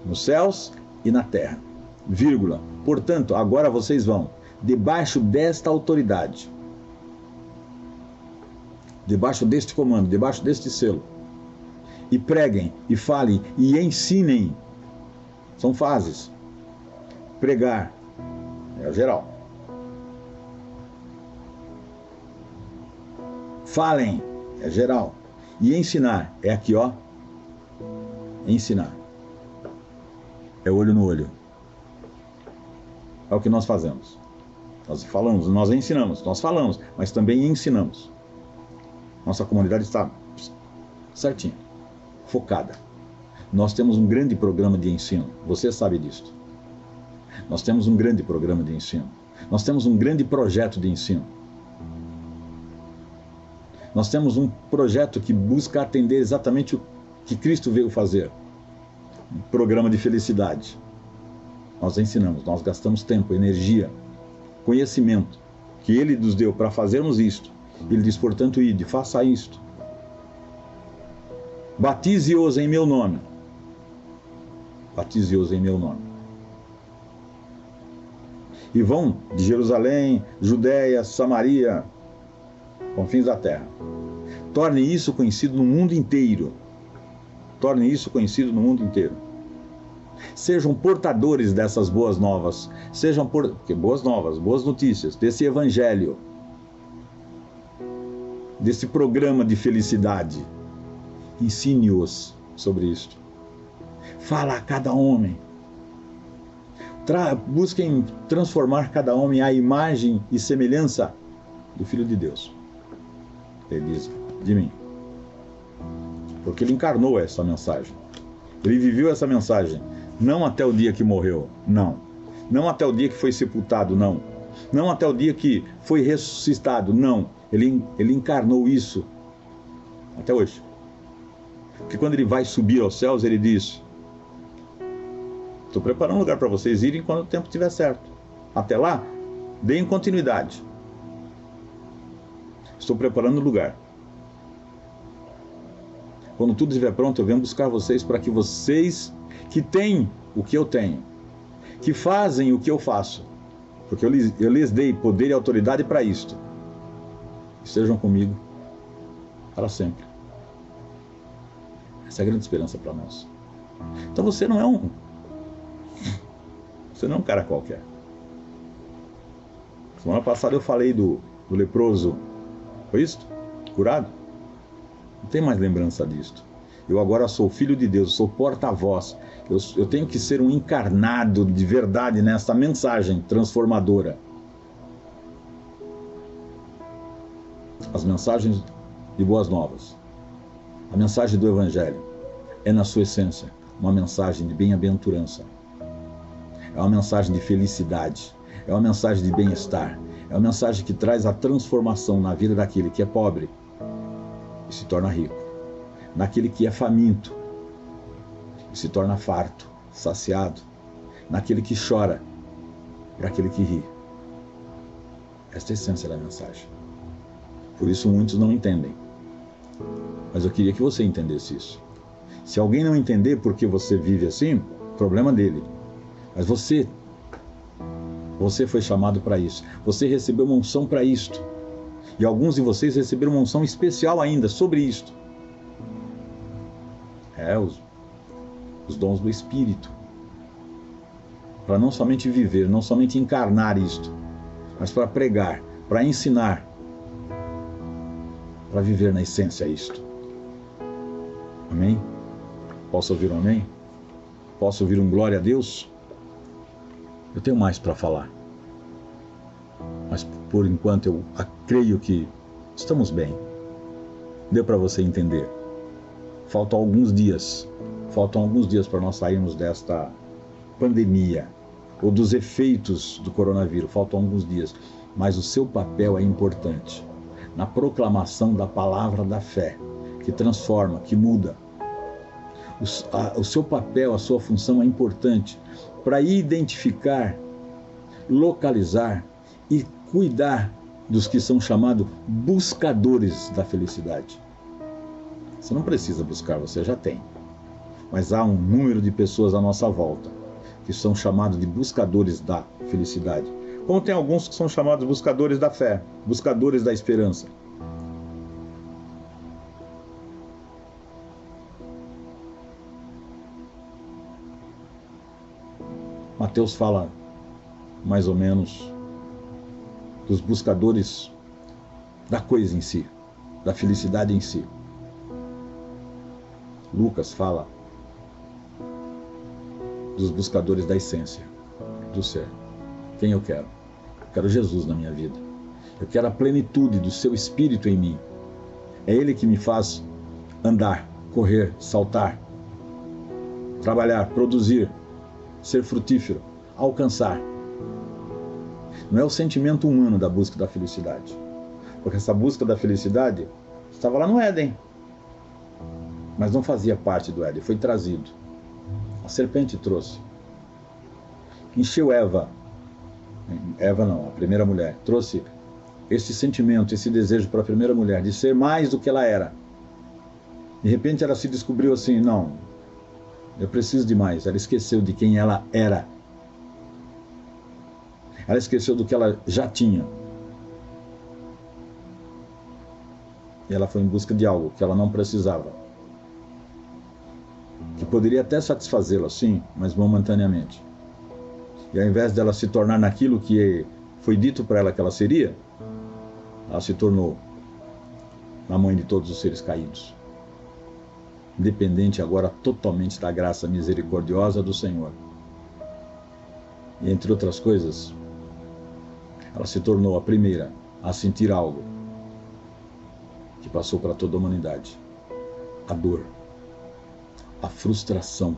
nos céus e na terra, vírgula. Portanto, agora vocês vão, debaixo desta autoridade, debaixo deste comando, debaixo deste selo, e preguem, e falem, e ensinem. São fases. Pregar é geral. Falem é geral. E ensinar é aqui, ó. Ensinar. É olho no olho. É o que nós fazemos. Nós falamos, nós ensinamos, nós falamos, mas também ensinamos. Nossa comunidade está certinha, focada. Nós temos um grande programa de ensino. Você sabe disso. Nós temos um grande programa de ensino. Nós temos um grande projeto de ensino. Nós temos um projeto que busca atender exatamente o que Cristo veio fazer. Um programa de felicidade. Nós ensinamos, nós gastamos tempo, energia, conhecimento que Ele nos deu para fazermos isto. Ele diz, portanto, ide, faça isto. Batize-os em meu nome. Batize-os em meu nome. E vão de Jerusalém, Judéia, Samaria, confins da terra. Torne isso conhecido no mundo inteiro. Torne isso conhecido no mundo inteiro. Sejam portadores dessas boas novas. Porque boas novas, boas notícias, desse evangelho, desse programa de felicidade. Ensine-os sobre isto. Fala a cada homem. Busquem transformar cada homem à imagem e semelhança do Filho de Deus. Ele diz, de mim. Porque ele encarnou essa mensagem. Ele viveu essa mensagem. Não até o dia que morreu, não. Não até o dia que foi sepultado, não. Não até o dia que foi ressuscitado, não. Ele encarnou isso até hoje. Porque quando ele vai subir aos céus, ele diz, estou preparando um lugar para vocês irem quando o tempo estiver certo. Até lá, deem continuidade. Estou preparando o lugar. Quando tudo estiver pronto, eu venho buscar vocês para que vocês que têm o que eu tenho, que fazem o que eu faço, porque eu lhes dei poder e autoridade para isto, estejam comigo para sempre. Essa é a grande esperança para nós. Então você não é um cara qualquer. Semana passada eu falei do leproso, foi isso? Curado? Não tem mais lembrança disto. Eu agora sou filho de Deus, sou porta-voz. Eu tenho que ser um encarnado de verdade nesta mensagem transformadora. As mensagens de boas novas. A mensagem do Evangelho é, na sua essência, uma mensagem de bem-aventurança. É uma mensagem de felicidade. É uma mensagem de bem-estar. É uma mensagem que traz a transformação na vida daquele que é pobre e se torna rico. Naquele que é faminto e se torna farto, saciado. Naquele que chora e aquele que ri. Esta é a essência da mensagem. Por isso muitos não entendem. Mas eu queria que você entendesse isso. Se alguém não entender porque você vive assim, problema dele. Mas você foi chamado para isso. Você recebeu uma unção para isto. E alguns de vocês receberam uma unção especial ainda sobre isto. Os dons do Espírito. Para não somente viver, não somente encarnar isto, mas para pregar, para ensinar, para viver na essência isto. Amém? Posso ouvir um amém? Posso ouvir um glória a Deus? Eu tenho mais para falar. Mas por enquanto eu creio que estamos bem. Deu para você entender. Faltam alguns dias para nós sairmos desta pandemia ou dos efeitos do coronavírus, faltam alguns dias, mas o seu papel é importante na proclamação da palavra da fé, que transforma, que muda. O seu papel, a sua função é importante para identificar, localizar e cuidar dos que são chamados buscadores da felicidade. Você não precisa buscar, você já tem. Mas há um número de pessoas à nossa volta que são chamados de buscadores da felicidade. Como tem alguns que são chamados buscadores da fé, buscadores da esperança. Mateus fala mais ou menos dos buscadores da coisa em si, da felicidade em si. Lucas fala dos buscadores da essência, do ser. Quem eu quero? Eu quero Jesus na minha vida. Eu quero a plenitude do seu Espírito em mim. É Ele que me faz andar, correr, saltar, trabalhar, produzir, ser frutífero, alcançar. Não é o sentimento humano da busca da felicidade. Porque essa busca da felicidade estava lá no Éden. Mas não fazia parte do Éden, foi trazido. A serpente trouxe. Encheu Eva não, a primeira mulher, trouxe esse sentimento, esse desejo para a primeira mulher, de ser mais do que ela era. De repente ela se descobriu assim, não, eu preciso de mais. Ela esqueceu de quem ela era. Ela esqueceu do que ela já tinha. E ela foi em busca de algo que ela não precisava. Que poderia até satisfazê-la, sim, mas momentaneamente. E ao invés dela se tornar naquilo que foi dito para ela que ela seria, ela se tornou a mãe de todos os seres caídos. Dependente agora totalmente da graça misericordiosa do Senhor. E entre outras coisas, ela se tornou a primeira a sentir algo que passou para toda a humanidade. A dor, a frustração,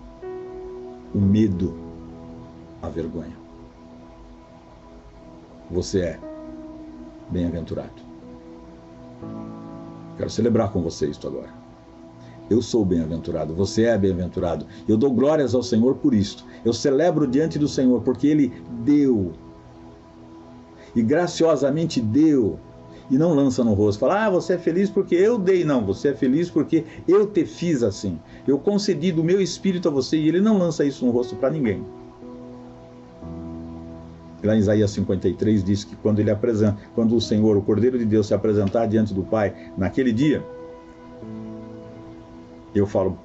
o medo, a vergonha. Você é bem-aventurado. Quero celebrar com você isto agora. Eu sou bem-aventurado, você é bem-aventurado. Eu dou glórias ao Senhor por isto. Eu celebro diante do Senhor porque Ele deu. E graciosamente deu. E não lança no rosto. Fala, você é feliz porque eu dei. Não, você é feliz porque eu te fiz assim. Eu concedi do meu espírito a você e Ele não lança isso no rosto para ninguém. Lá em Isaías 53 diz que quando o Senhor, o Cordeiro de Deus, se apresentar diante do Pai naquele dia, eu falo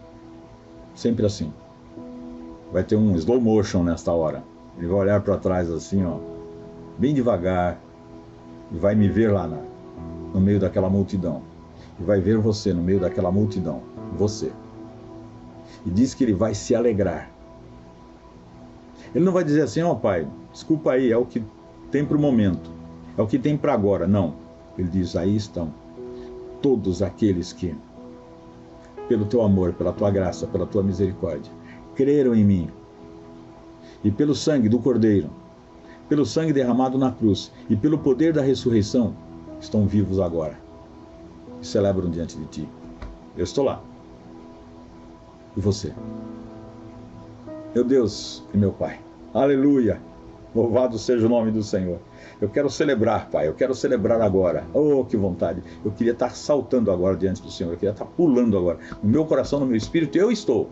sempre assim, vai ter um slow motion nesta hora. Ele vai olhar para trás assim, ó, bem devagar, e vai me ver lá no meio daquela multidão. E vai ver você no meio daquela multidão, você. E diz que Ele vai se alegrar. Ele não vai dizer assim, Pai, desculpa aí, é o que tem para o momento, é o que tem para agora. Não, Ele diz, aí estão todos aqueles que, pelo teu amor, pela tua graça, pela tua misericórdia, creram em mim, e pelo sangue do Cordeiro, pelo sangue derramado na cruz, e pelo poder da ressurreição, estão vivos agora, e celebram diante de ti. Eu estou lá. E você? Meu Deus e meu Pai, aleluia, louvado seja o nome do Senhor. Eu quero celebrar, Pai, eu quero celebrar agora. Oh, que vontade, eu queria estar saltando agora diante do Senhor, eu queria estar pulando agora. No meu coração, no meu espírito, eu estou,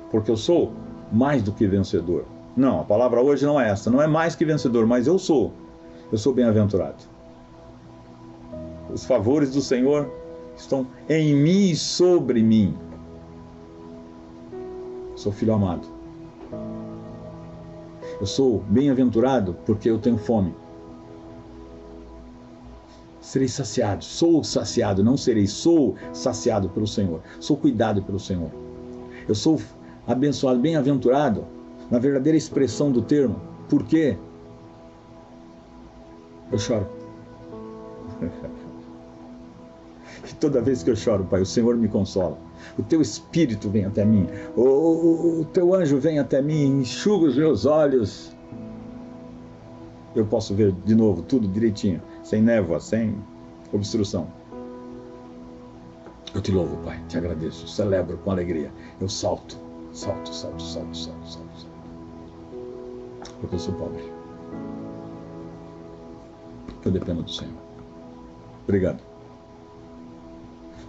porque eu sou mais do que vencedor. Não, a palavra hoje não é essa, não é mais que vencedor, mas eu sou bem-aventurado. Os favores do Senhor estão em mim e sobre mim. Sou filho amado. Eu sou bem-aventurado porque eu tenho fome. Serei saciado, sou saciado, não serei, sou saciado pelo Senhor. Sou cuidado pelo Senhor. Eu sou abençoado, bem-aventurado, na verdadeira expressão do termo. Por quê? Eu choro. E toda vez que eu choro, Pai, o Senhor me consola. O teu Espírito vem até mim. O teu anjo vem até mim, enxuga os meus olhos. eu posso ver de novo tudo direitinho, sem névoa, sem obstrução. Eu te louvo, Pai, te agradeço, celebro com alegria. Eu salto, porque eu sou pobre. Eu dependo do Senhor. Obrigado.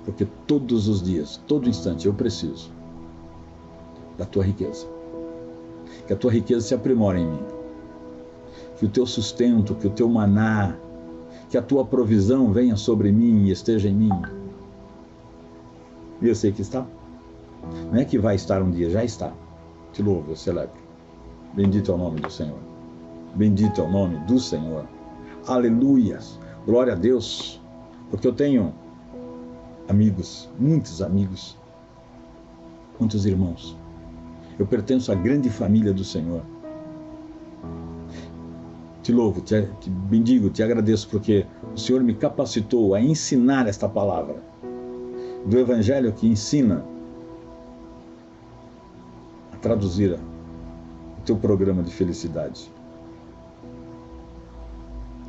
Porque todos os dias, todo instante, eu preciso da tua riqueza. Que a tua riqueza se aprimore em mim. Que o teu sustento, que o teu maná, que a tua provisão venha sobre mim e esteja em mim. E eu sei que está. Não é que vai estar um dia, já está. Te louvo, eu celebro. Bendito é o nome do Senhor. Bendito é o nome do Senhor. Aleluias. Glória a Deus. Porque eu tenho amigos, muitos amigos, muitos irmãos. Eu pertenço à grande família do Senhor. Te louvo, te bendigo, te agradeço porque o Senhor me capacitou a ensinar esta palavra do Evangelho que ensina a traduzir o teu programa de felicidade.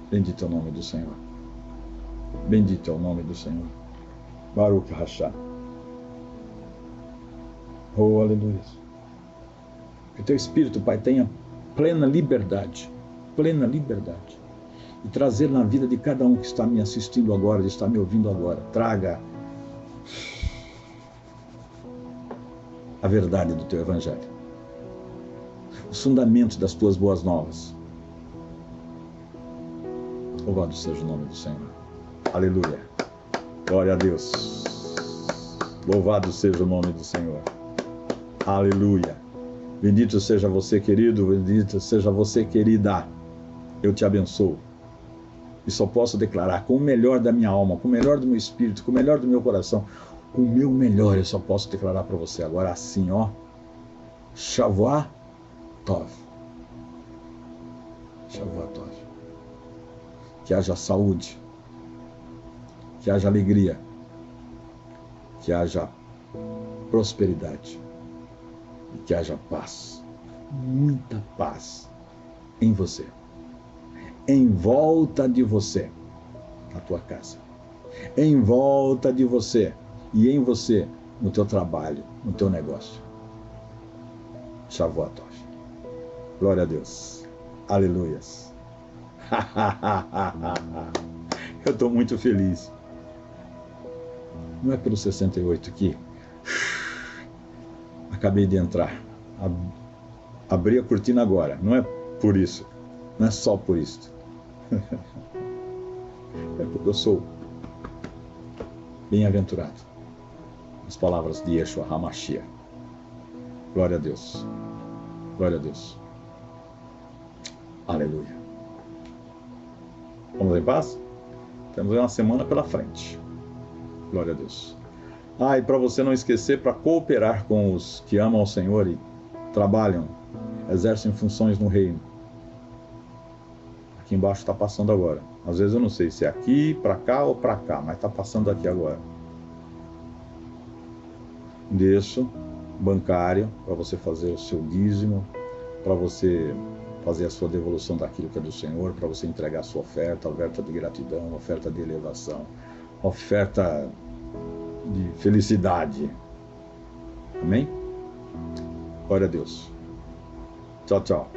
Bendito é o nome do Senhor. Bendito é o nome do Senhor. Baruch Rachá. Oh, aleluia. Que o teu Espírito, Pai, tenha plena liberdade, e trazer na vida de cada um que está me assistindo agora, que está me ouvindo agora, traga a verdade do teu Evangelho, os fundamentos das tuas boas novas. Louvado seja o nome do Senhor. Aleluia. Glória a Deus. Louvado seja o nome do Senhor. Aleluia. Bendito seja você, querido. Bendito seja você, querida. Eu te abençoo. E só posso declarar com o melhor da minha alma, com o melhor do meu espírito, com o melhor do meu coração, o meu melhor eu só posso declarar para você agora assim, ó. Shavuot Tov. Shavuot Tov. Que haja saúde, que haja alegria, que haja prosperidade e que haja paz, muita paz em você, em volta de você, na tua casa, em volta de você e em você, no teu trabalho, no teu negócio. Shavuot Tov. Glória a Deus. Aleluias. Eu estou muito feliz. Não é pelo 68 que acabei de entrar. Abri a cortina agora. Não é por isso. Não é só por isso. É porque eu sou bem-aventurado. As palavras de Yeshua HaMashiach. Glória a Deus. Glória a Deus. Aleluia. Vamos em paz? Temos uma semana pela frente. Glória a Deus. E para você não esquecer, para cooperar com os que amam ao Senhor e trabalham, exercem funções no reino. Aqui embaixo está passando agora. Às vezes eu não sei se é aqui, para cá ou para cá, mas está passando aqui agora. Endereço bancário para você fazer o seu dízimo, para você fazer a sua devolução daquilo que é do Senhor, para você entregar a sua oferta de gratidão, oferta de elevação, oferta de felicidade. Amém? Glória a Deus. Tchau, tchau.